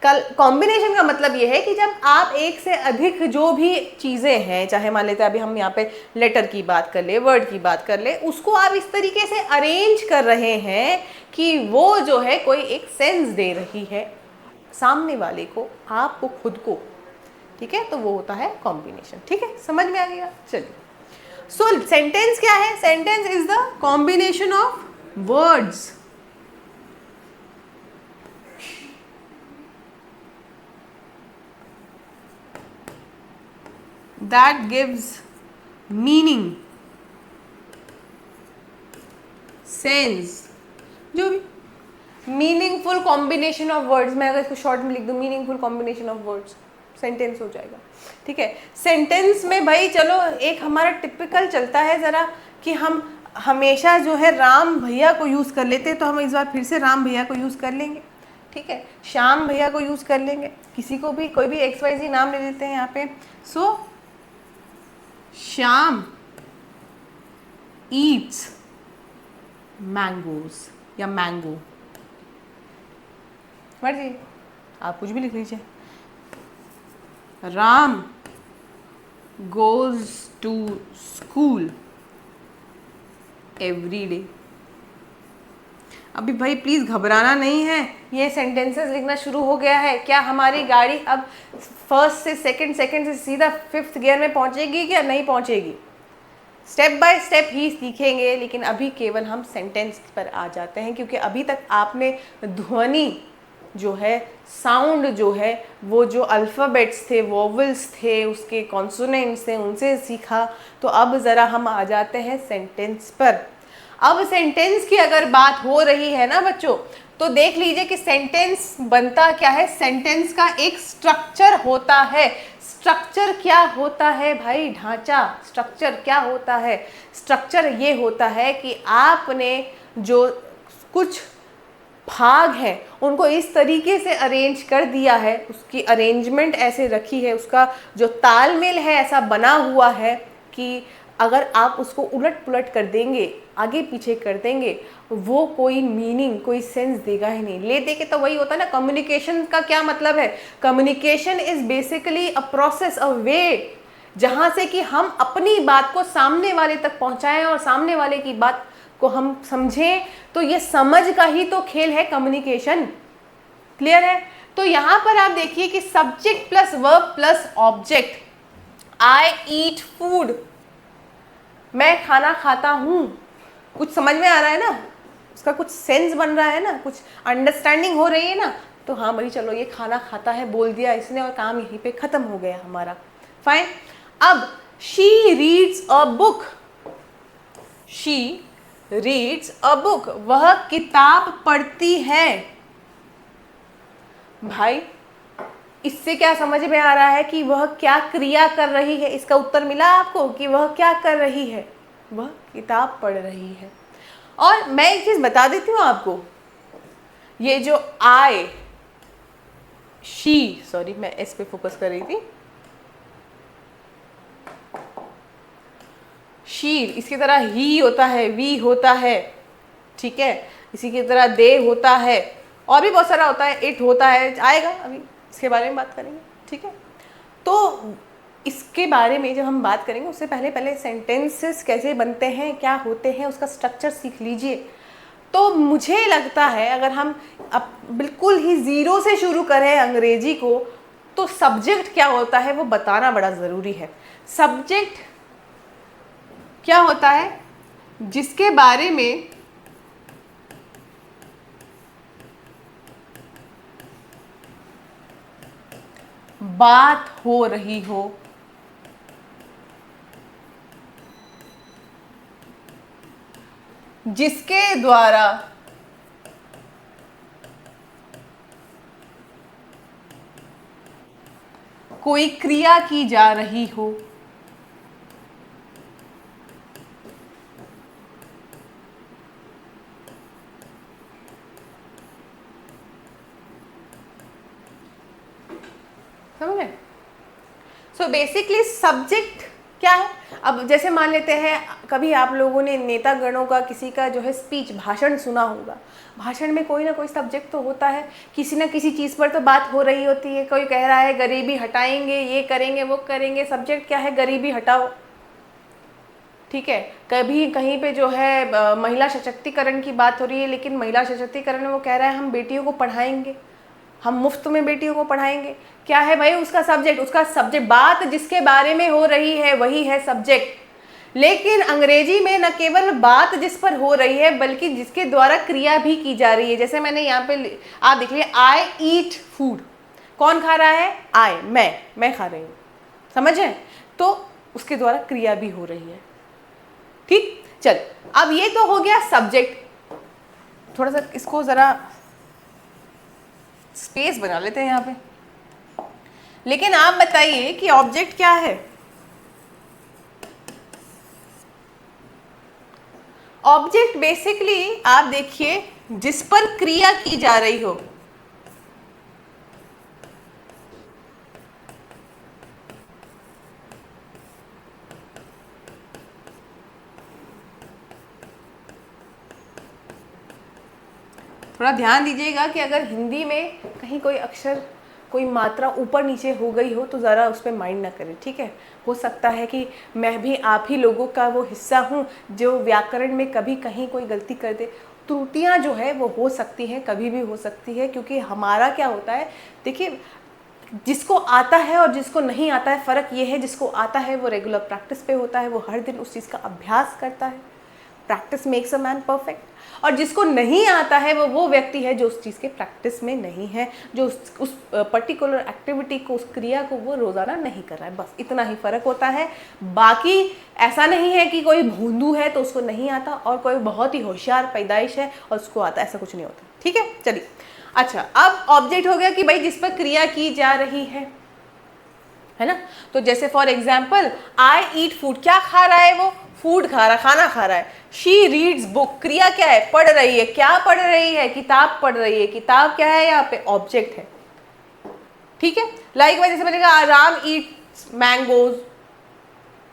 कल कॉम्बिनेशन का मतलब ये है कि जब आप एक से अधिक जो भी चीज़ें हैं, चाहे मान लेते हैं अभी हम यहाँ पे लेटर की बात कर ले, वर्ड की बात कर ले, उसको आप इस तरीके से अरेंज कर रहे हैं कि वो जो है कोई एक सेंस दे रही है सामने वाले को, आपको, खुद को। ठीक है, तो वो होता है कॉम्बिनेशन। ठीक है, समझ में आ गया? चलिए, सो सेंटेंस क्या है? Sentence is the combination of words that gives meaning, sense, जो भी मीनिंगफुल कॉम्बिनेशन ऑफ वर्ड्स, मैं अगर इसको शॉर्ट में लिख दूँ, meaningful combination of words, sentence हो जाएगा। ठीक है, सेंटेंस में भाई चलो एक हमारा टिपिकल चलता है ज़रा कि हम हमेशा जो है राम भैया को यूज़ कर लेते हैं, तो हम इस बार फिर से राम भैया को यूज़ कर लेंगे। ठीक है, श्याम भैया को यूज़ कर लेंगे, किसी को भी कोई भी XYZ नाम ले लेते हैं यहाँ पे। सो श्याम ईट्स मैंगोज या मैंगो, मर्जी आप कुछ भी लिख लीजिए। Ram goes to school every day. अभी भाई प्लीज़ घबराना नहीं है, ये सेंटेंसेस लिखना शुरू हो गया है। क्या हमारी गाड़ी अब फर्स्ट से सेकंड से सीधा 5th गियर में पहुंचेगी क्या? नहीं पहुंचेगी, स्टेप बाय स्टेप ही सीखेंगे। लेकिन अभी केवल हम सेंटेंस पर आ जाते हैं, क्योंकि अभी तक आपने ध्वनि जो है, साउंड जो है, वो जो अल्फ़ाबेट्स थे, वोवल्स थे, उसके कॉन्सोनेंट्स थे, उनसे सीखा। तो अब ज़रा हम आ जाते हैं सेंटेंस पर। अब सेंटेंस की अगर बात हो रही है ना बच्चों, तो देख लीजिए कि सेंटेंस बनता क्या है। सेंटेंस का एक स्ट्रक्चर होता है। स्ट्रक्चर क्या होता है भाई? ढांचा। स्ट्रक्चर क्या होता है? स्ट्रक्चर ये होता है कि आपने जो कुछ भाग हैं उनको इस तरीके से अरेंज कर दिया है, उसकी अरेंजमेंट ऐसे रखी है, उसका जो तालमेल है ऐसा बना हुआ है कि अगर आप उसको उलट पुलट कर देंगे, आगे पीछे कर देंगे, वो कोई मीनिंग, कोई सेंस देगा ही नहीं। ले दे के तो वही होता है ना। कम्युनिकेशन का क्या मतलब है? Communication is basically a process, a way, जहाँ से कि हम अपनी बात को सामने वाले तक पहुँचाएं और सामने वाले की बात को हम समझें। तो ये समझ का ही तो खेल है कम्युनिकेशन। क्लियर है? तो यहाँ पर आप देखिए कि subject plus verb plus object. I eat food, मैं खाना खाता हूँ। कुछ समझ में आ रहा है ना, उसका कुछ सेंस बन रहा है ना, कुछ अंडरस्टैंडिंग हो रही है ना। तो हाँ भाई चलो, ये खाना खाता है बोल दिया इसने और काम यहीं पे खत्म हो गया हमारा। फाइन। अब she reads a book, she reads a book, वह किताब पढ़ती है। भाई इससे क्या समझ में आ रहा है कि वह क्या क्रिया कर रही है? इसका उत्तर मिला आपको कि वह क्या कर रही है? वह किताब पढ़ रही है। और मैं एक चीज बता देती हूँ आपको, ये जो आई, शी, सॉरी मैं इस पे फोकस कर रही थी, शी, इसकी तरह ही होता है, वी होता है, ठीक है, इसी की तरह दे होता है, और भी बहुत सारा होता है, इट होता है, आएगा, अभी इसके बारे में बात करेंगे। ठीक है, तो इसके बारे में जब हम बात करेंगे उससे पहले पहले सेंटेंसेस कैसे बनते हैं, क्या होते हैं, उसका स्ट्रक्चर सीख लीजिए। तो मुझे लगता है अगर हम अब बिल्कुल ही ज़ीरो से शुरू करें अंग्रेजी को, तो सब्जेक्ट क्या होता है वो बताना बड़ा ज़रूरी है। सब्जेक्ट क्या होता है? जिसके बारे में बात हो रही हो, जिसके द्वारा कोई क्रिया की जा रही हो। समझे? सो बेसिकली सब्जेक्ट क्या है? अब जैसे मान लेते हैं कभी आप लोगों ने नेतागणों का किसी का जो है स्पीच भाषण सुना होगा। भाषण में कोई ना कोई सब्जेक्ट तो होता है, किसी ना किसी चीज़ पर तो बात हो रही होती है। कोई कह रहा है गरीबी हटाएंगे, ये करेंगे, वो करेंगे। सब्जेक्ट क्या है? गरीबी हटाओ। ठीक है। कभी कहीं पे जो है महिला सशक्तिकरण की बात हो रही है, लेकिन महिला सशक्तिकरण में वो कह रहा है हम बेटियों को पढ़ाएंगे, हम मुफ्त में बेटियों को पढ़ाएंगे। क्या है भाई उसका सब्जेक्ट? उसका सब्जेक्ट बात जिसके बारे में हो रही है वही है सब्जेक्ट। लेकिन अंग्रेजी में न केवल बात जिस पर हो रही है बल्कि जिसके द्वारा क्रिया भी की जा रही है। जैसे मैंने यहाँ पे आप देख लिया, आई ईट फूड। कौन खा रहा है? आई, मैं खा रही हूँ। समझे? तो उसके द्वारा क्रिया भी हो रही है। ठीक, चल अब ये तो हो गया सब्जेक्ट। थोड़ा सा इसको जरा स्पेस बना लेते हैं यहाँ पे। लेकिन आप बताइए कि ऑब्जेक्ट क्या है? ऑब्जेक्ट बेसिकली आप देखिए जिस पर क्रिया की जा रही हो। थोड़ा ध्यान दीजिएगा कि अगर हिंदी में कहीं कोई अक्षर, कोई मात्रा ऊपर नीचे हो गई हो तो ज़रा उस पर माइंड ना करें। ठीक है? हो सकता है कि मैं भी आप ही लोगों का वो हिस्सा हूँ जो व्याकरण में कभी कहीं कोई गलती कर दे। त्रुटियाँ जो है वो हो सकती हैं, कभी भी हो सकती है, क्योंकि हमारा क्या होता है, देखिए जिसको आता है और जिसको नहीं आता है फ़र्क ये है, जिसको आता है वो रेगुलर प्रैक्टिस पे होता है, वो हर दिन उस चीज़ का अभ्यास करता है। Practice makes a man perfect. और जिसको नहीं आता है वो व्यक्ति है जो उस चीज़ के प्रैक्टिस में नहीं है, जो उस पर्टिकुलर एक्टिविटी को, उस क्रिया को वो रोज़ाना नहीं कर रहा है। बस इतना ही फ़र्क होता है। बाकी ऐसा नहीं है कि कोई भोंदू है तो उसको नहीं आता और कोई बहुत ही होशियार पैदाइश है और उसको आता, ऐसा कुछ नहीं होता। ठीक है, चलिए। अच्छा, अब ऑब्जेक्ट हो गया कि भाई जिस पर क्रिया की जा रही है ना। तो जैसे for example I eat food, क्या खा रहा है वो? फूड खा रहा, खाना खा रहा है। शी रीड्स बुक, क्रिया क्या है? पढ़ रही है। क्या पढ़ रही है? किताब पढ़ रही है। किताब क्या है? यहाँ पे ऑब्जेक्ट है। ठीक है। लाइक वाइज जैसे बनेगा राम ईट्स मैंगोज,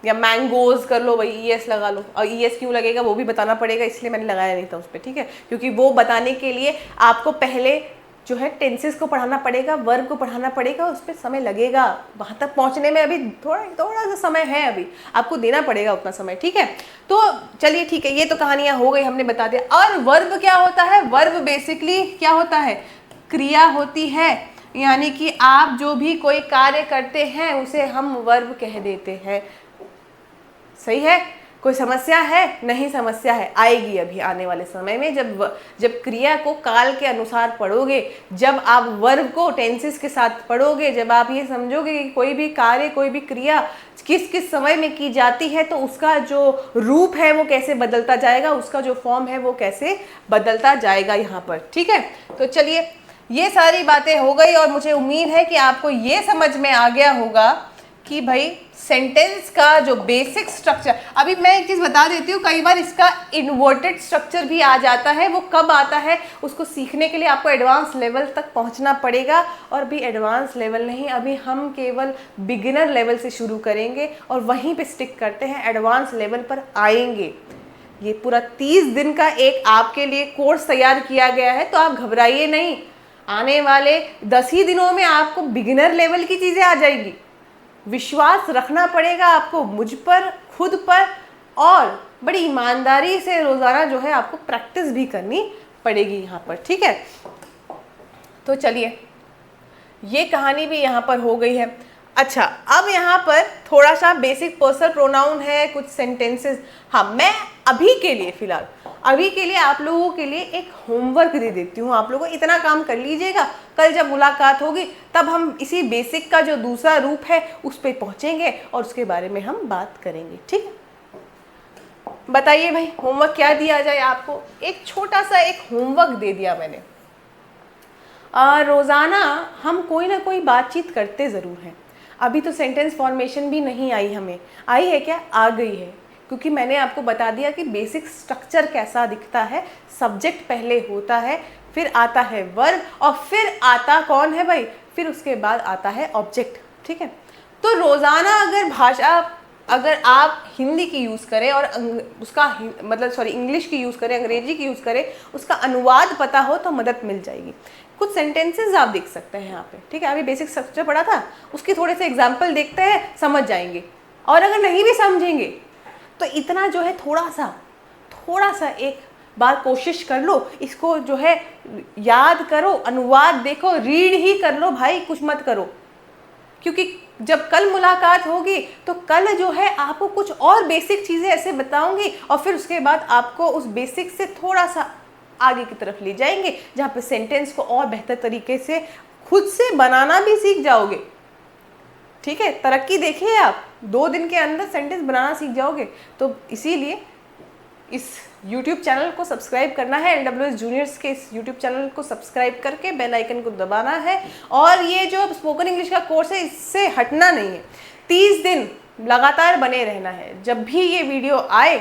या मैंगोज कर लो भाई, ईएस लगा लो। और ईएस क्यों लगेगा वो भी बताना पड़ेगा, इसलिए मैंने लगाया नहीं था उस पर। ठीक है, क्योंकि वो बताने के लिए आपको पहले जो है टेंसेस को पढ़ाना पड़ेगा, वर्ब को पढ़ाना पड़ेगा, उस पर समय लगेगा। वहाँ तक पहुँचने में अभी थोड़ा सा समय है, अभी आपको देना पड़ेगा उतना समय। ठीक है, तो चलिए ठीक है, ये तो कहानियाँ हो गई, हमने बता दिया। और वर्ब क्या होता है? वर्ब बेसिकली क्या होता है? क्रिया होती है, यानी कि आप जो भी कोई कार्य करते हैं उसे हम वर्ब कह देते हैं। सही है? कोई समस्या है? नहीं समस्या है, आएगी अभी आने वाले समय में। जब क्रिया को काल के अनुसार पढ़ोगे, जब आप वर्ब को टेंसेस के साथ पढ़ोगे, जब आप ये समझोगे कि कोई भी कार्य, कोई भी क्रिया किस किस समय में की जाती है, तो उसका जो रूप है वो कैसे बदलता जाएगा, उसका जो फॉर्म है वो कैसे बदलता जाएगा यहाँ पर। ठीक है, तो चलिए ये सारी बातें हो गई और मुझे उम्मीद है कि आपको ये समझ में आ गया होगा कि भाई सेंटेंस का जो बेसिक स्ट्रक्चर। अभी मैं एक चीज़ बता देती हूँ, कई बार इसका इन्वर्टेड स्ट्रक्चर भी आ जाता है। वो कब आता है, उसको सीखने के लिए आपको एडवांस लेवल तक पहुँचना पड़ेगा। और भी एडवांस लेवल नहीं, अभी हम केवल बिगिनर लेवल से शुरू करेंगे और वहीं पे स्टिक करते हैं, एडवांस लेवल पर आएंगे। ये पूरा 30 दिन का एक आपके लिए कोर्स तैयार किया गया है, तो आप घबराइए नहीं। आने वाले 10 ही दिनों में आपको बिगिनर लेवल की चीज़ें आ जाएगी। विश्वास रखना पड़ेगा आपको मुझ पर, खुद पर, और बड़ी ईमानदारी से रोज़ाना जो है आपको प्रैक्टिस भी करनी पड़ेगी यहाँ पर। ठीक है, तो चलिए ये कहानी भी यहाँ पर हो गई है। अच्छा, अब यहाँ पर थोड़ा सा बेसिक पर्सनल प्रोनाउन है, कुछ सेंटेंसेस। हाँ, मैं अभी के लिए फ़िलहाल अभी के लिए आप लोगों के लिए एक होमवर्क दे देती हूँ। आप लोगों इतना काम कर लीजिएगा, कल जब मुलाकात होगी तब हम इसी बेसिक का जो दूसरा रूप है उस पर पहुँचेंगे और उसके बारे में हम बात करेंगे। ठीक है, बताइए भाई, होमवर्क क्या दिया जाए आपको? एक छोटा सा एक होमवर्क दे दिया मैंने। रोज़ाना हम कोई ना कोई बातचीत करते ज़रूर हैं। अभी तो सेंटेंस फॉर्मेशन भी नहीं आई, हमें आई है क्या? आ गई है, क्योंकि मैंने आपको बता दिया कि बेसिक स्ट्रक्चर कैसा दिखता है। सब्जेक्ट पहले होता है, फिर आता है वर्ब, और फिर आता कौन है भाई? फिर उसके बाद आता है ऑब्जेक्ट। ठीक है, तो रोज़ाना अगर आप हिंदी की यूज़ करें और उसका मतलब इंग्लिश की यूज़ करें, अंग्रेजी की यूज़ करें, उसका अनुवाद पता हो तो मदद मिल जाएगी। कुछ सेंटेंसेस आप देख सकते हैं यहाँ पे। ठीक है, अभी बेसिक स्ट्रक्चर पढ़ा था, उसके थोड़े से एग्जाम्पल देखते हैं, समझ जाएंगे। और अगर नहीं भी समझेंगे तो इतना जो है थोड़ा सा एक बार कोशिश कर लो, इसको जो है याद करो, अनुवाद देखो, रीड ही कर लो भाई, कुछ मत करो। क्योंकि जब कल मुलाकात होगी तो कल जो है आपको कुछ और बेसिक चीज़ें ऐसे बताऊंगी, और फिर उसके बाद आपको उस बेसिक से थोड़ा सा आगे की तरफ ले जाएंगे, जहाँ पे सेंटेंस को और बेहतर तरीके से खुद से बनाना भी सीख जाओगे। ठीक है, तरक्की देखिए आप, 2 दिन के अंदर सेंटेंस बनाना सीख जाओगे। तो इसीलिए इस YouTube चैनल को सब्सक्राइब करना है, LWS जूनियर्स के इस YouTube चैनल को सब्सक्राइब करके बेल आइकन को दबाना है। और ये जो स्पोकन इंग्लिश का कोर्स है, इससे हटना नहीं है, 30 दिन लगातार बने रहना है। जब भी ये वीडियो आए,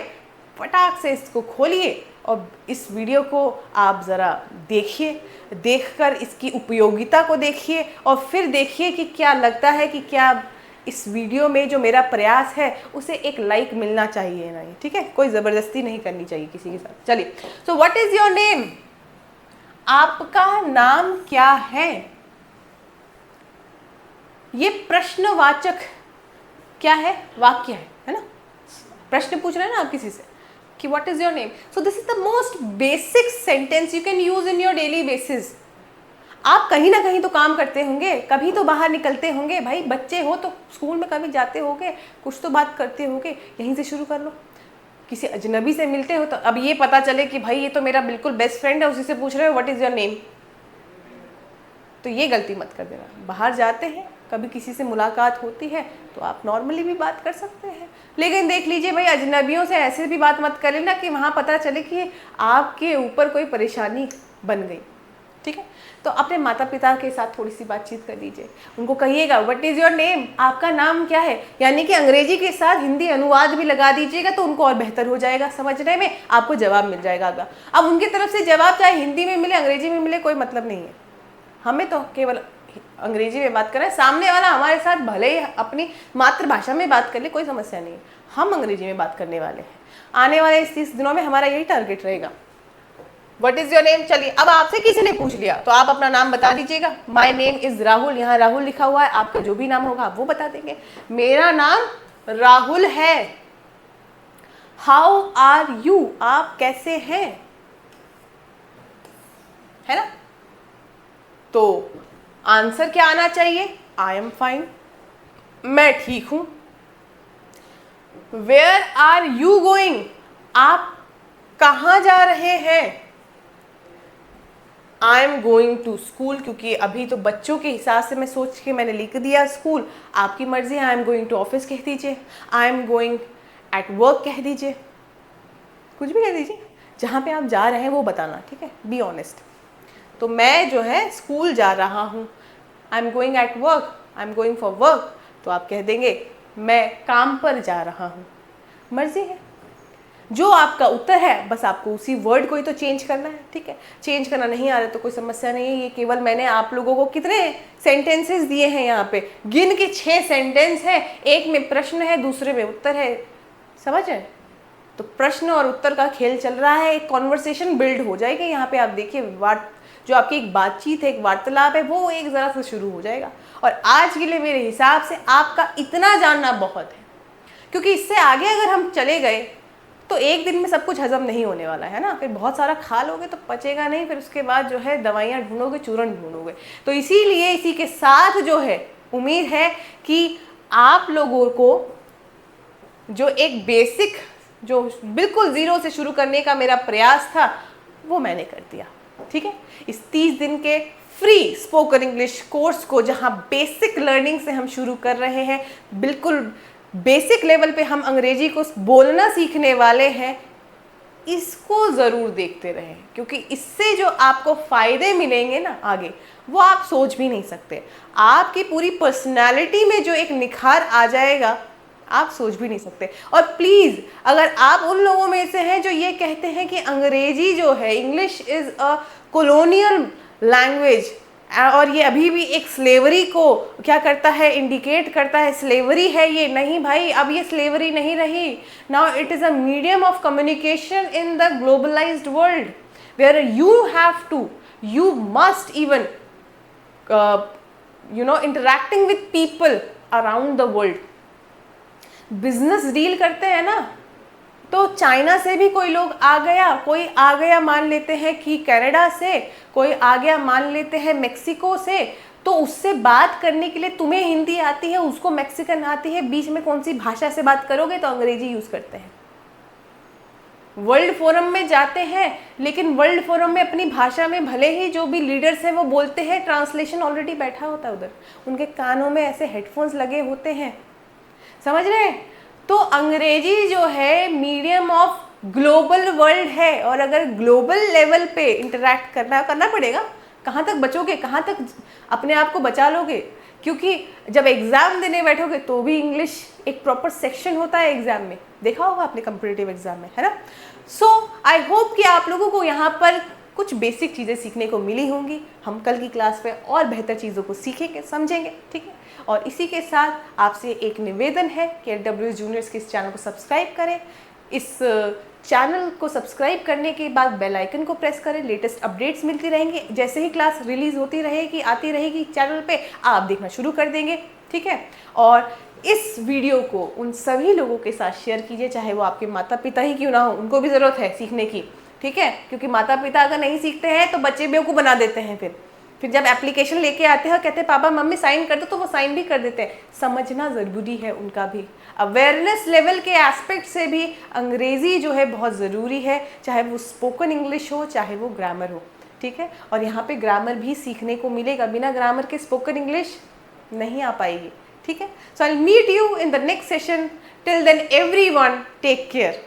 फटाक से इसको खोलिए और इस वीडियो को आप ज़रा देखिए, देखकर इसकी उपयोगिता को देखिए, और फिर देखिए कि क्या लगता है कि क्या इस वीडियो में जो मेरा प्रयास है उसे एक लाइक मिलना चाहिए ना। ठीक है, कोई ज़बरदस्ती नहीं करनी चाहिए किसी के साथ। चलिए, so what is your name? आपका नाम क्या है? ये प्रश्नवाचक क्या है? वाक्य है ना? प्रश्न पूछ रहे हैं ना आप किसी से कि what is your name. So this is the most basic sentence you can use in your daily basis. आप कहीं ना कहीं तो काम करते होंगे, कभी तो बाहर निकलते होंगे भाई, बच्चे हो तो स्कूल में कभी जाते होंगे, कुछ तो बात करते होंगे, यहीं से शुरू कर लो। किसी अजनबी से मिलते हो तो अब ये पता चले कि भाई ये तो मेरा बिल्कुल बेस्ट फ्रेंड है, उसी से पूछ रहे हो व्हाट इज योर नेम, तो ये गलती मत कर देना। बाहर जाते हैं, कभी किसी से मुलाकात होती है तो आप नॉर्मली भी बात कर सकते हैं, लेकिन देख लीजिए भाई, अजनबियों से ऐसे भी बात मत कर लेना कि वहाँ पता चले कि आपके ऊपर कोई परेशानी बन गई। ठीक है, तो अपने माता पिता के साथ थोड़ी सी बातचीत कर लीजिए, उनको कहिएगा व्हाट इज़ योर नेम, आपका नाम क्या है, यानी कि अंग्रेजी के साथ हिंदी अनुवाद भी लगा दीजिएगा तो उनको और बेहतर हो जाएगा समझने में, आपको जवाब मिल जाएगा। अब उनकी तरफ से जवाब चाहे हिंदी में मिले, अंग्रेजी में मिले, कोई मतलब नहीं है, हमें तो केवल अंग्रेजी में बात करना है। सामने वाला हमारे साथ भले ही अपनी मातृभाषा में बात कर ले, कोई समस्या नहीं है, हम अंग्रेजी में बात करने वाले हैं। आने वाले इस 30 दिनों में हमारा यही टारगेट रहेगा। What is your name? चलिए, अब आपसे किसी ने पूछ लिया तो आप अपना नाम बता दीजिएगा। माय नेम इज राहुल, यहाँ राहुल लिखा हुआ है, आपका जो भी नाम होगा आप वो बता देंगे। मेरा नाम राहुल है। हाउ आर यू, आप कैसे हैं, है ना? तो आंसर क्या आना चाहिए? आई एम फाइन, मैं ठीक हूं। वेयर आर यू गोइंग, आप कहां जा रहे हैं? I am going to school, क्योंकि अभी तो बच्चों के हिसाब से मैं सोच के मैंने लिख दिया स्कूल, आपकी मर्जी है। I am going to office कह दीजिए, I am going at work कह दीजिए, कुछ भी कह दीजिए, जहाँ पे आप जा रहे हैं वो बताना। ठीक है, बी ऑनेस्ट। तो मैं जो है स्कूल जा रहा हूँ, आई am going at work, I am going for work, तो आप कह देंगे मैं काम पर जा रहा हूँ। मर्जी है, जो आपका उत्तर है बस आपको उसी वर्ड को ही तो चेंज करना है। ठीक है, चेंज करना नहीं आ रहा तो कोई समस्या नहीं है। ये केवल मैंने आप लोगों को कितने सेंटेंसेस दिए हैं यहाँ पे, गिन के 6 सेंटेंस है, एक में प्रश्न है, दूसरे में उत्तर है, समझ है? तो प्रश्न और उत्तर का खेल चल रहा है, एक कॉन्वर्सेशन बिल्ड हो जाएगी यहाँ पे। आप देखिए, जो आपकी एक बातचीत है, एक वार्तालाप है, वो एक ज़रा से शुरू हो जाएगा। और आज के लिए मेरे हिसाब से आपका इतना जानना बहुत है, क्योंकि इससे आगे अगर हम चले गए तो एक दिन में सब कुछ हजम नहीं होने वाला है ना, फिर बहुत सारा खा लोगे तो पचेगा नहीं, फिर उसके बाद जो है दवाइयाँ ढूंढोगे, चूरन ढूंढोगे। तो इसीलिए इसी के साथ जो है उम्मीद है कि आप लोगों को जो एक बेसिक, जो बिल्कुल ज़ीरो से शुरू करने का मेरा प्रयास था वो मैंने कर दिया। ठीक है, इस 30 दिन के फ्री स्पोकन इंग्लिश कोर्स को, जहां बेसिक लर्निंग से हम शुरू कर रहे हैं, बिल्कुल बेसिक लेवल पे हम अंग्रेजी को बोलना सीखने वाले हैं, इसको ज़रूर देखते रहें, क्योंकि इससे जो आपको फ़ायदे मिलेंगे ना आगे, वो आप सोच भी नहीं सकते। आपकी पूरी पर्सनालिटी में जो एक निखार आ जाएगा, आप सोच भी नहीं सकते। और प्लीज़, अगर आप उन लोगों में से हैं जो ये कहते हैं कि अंग्रेजी जो है, English is a colonial language, और ये अभी भी एक स्लेवरी को क्या करता है, इंडिकेट करता है, स्लेवरी है ये, नहीं भाई, अब ये स्लेवरी नहीं रही। Now it is a medium of communication in the globalised world, where you must even interacting with people around the world। Business deal करते हैं ना, तो चाइना से भी कोई लोग आ गया मान लेते हैं कि कनाडा से, कोई आ गया मान लेते हैं मेक्सिको से, तो उससे बात करने के लिए तुम्हें हिंदी आती है, उसको मैक्सिकन आती है, बीच में कौन सी भाषा से बात करोगे, तो अंग्रेजी यूज़ करते हैं। वर्ल्ड फोरम में जाते हैं, लेकिन वर्ल्ड फोरम में अपनी भाषा में भले ही जो भी लीडर्स हैं वो बोलते हैं, ट्रांसलेशन ऑलरेडी बैठा होता है उधर, उनके कानों में ऐसे हेडफोन्स लगे होते हैं, समझ रहे हैं। तो अंग्रेजी जो है मीडियम ऑफ ग्लोबल वर्ल्ड है, और अगर ग्लोबल लेवल पे इंटरैक्ट करना पड़ेगा, कहाँ तक बचोगे, कहाँ तक अपने आप को बचा लोगे, क्योंकि जब एग्ज़ाम देने बैठोगे तो भी इंग्लिश एक प्रॉपर सेक्शन होता है एग्ज़ाम में, देखा होगा आपने कम्पिटिटिव एग्ज़ाम में, है ना। सो आई होप कि आप लोगों को यहाँ पर कुछ बेसिक चीज़ें सीखने को मिली होंगी। हम कल की क्लास में और बेहतर चीज़ों को सीखेंगे, समझेंगे, ठीक है। और इसी के साथ आपसे एक निवेदन है कि LWS जूनियर्स के इस चैनल को सब्सक्राइब करें। इस चैनल को सब्सक्राइब करने के बाद बेल आइकन को प्रेस करें, लेटेस्ट अपडेट्स मिलती रहेंगी, जैसे ही क्लास रिलीज़ होती रहेगी, आती रहेगी चैनल पे, आप देखना शुरू कर देंगे, ठीक है। और इस वीडियो को उन सभी लोगों के साथ शेयर कीजिए, चाहे वो आपके माता पिता ही क्यों ना हो, उनको भी ज़रूरत है सीखने की, ठीक है। क्योंकि माता पिता अगर नहीं सीखते हैं तो बच्चे बेवकूफ़ बना देते हैं, फिर जब एप्लीकेशन लेके आते हैं कहते हैं पापा मम्मी साइन कर दो, तो वो साइन भी कर देते हैं। समझना ज़रूरी है उनका भी, अवेयरनेस लेवल के एस्पेक्ट से भी अंग्रेज़ी जो है बहुत ज़रूरी है, चाहे वो स्पोकन इंग्लिश हो, चाहे वो ग्रामर हो, ठीक है। और यहाँ पे ग्रामर भी सीखने को मिलेगा, बिना ग्रामर के स्पोकन इंग्लिश नहीं आ पाएगी, ठीक है। So I will meet you in the next session. Till then everyone take care.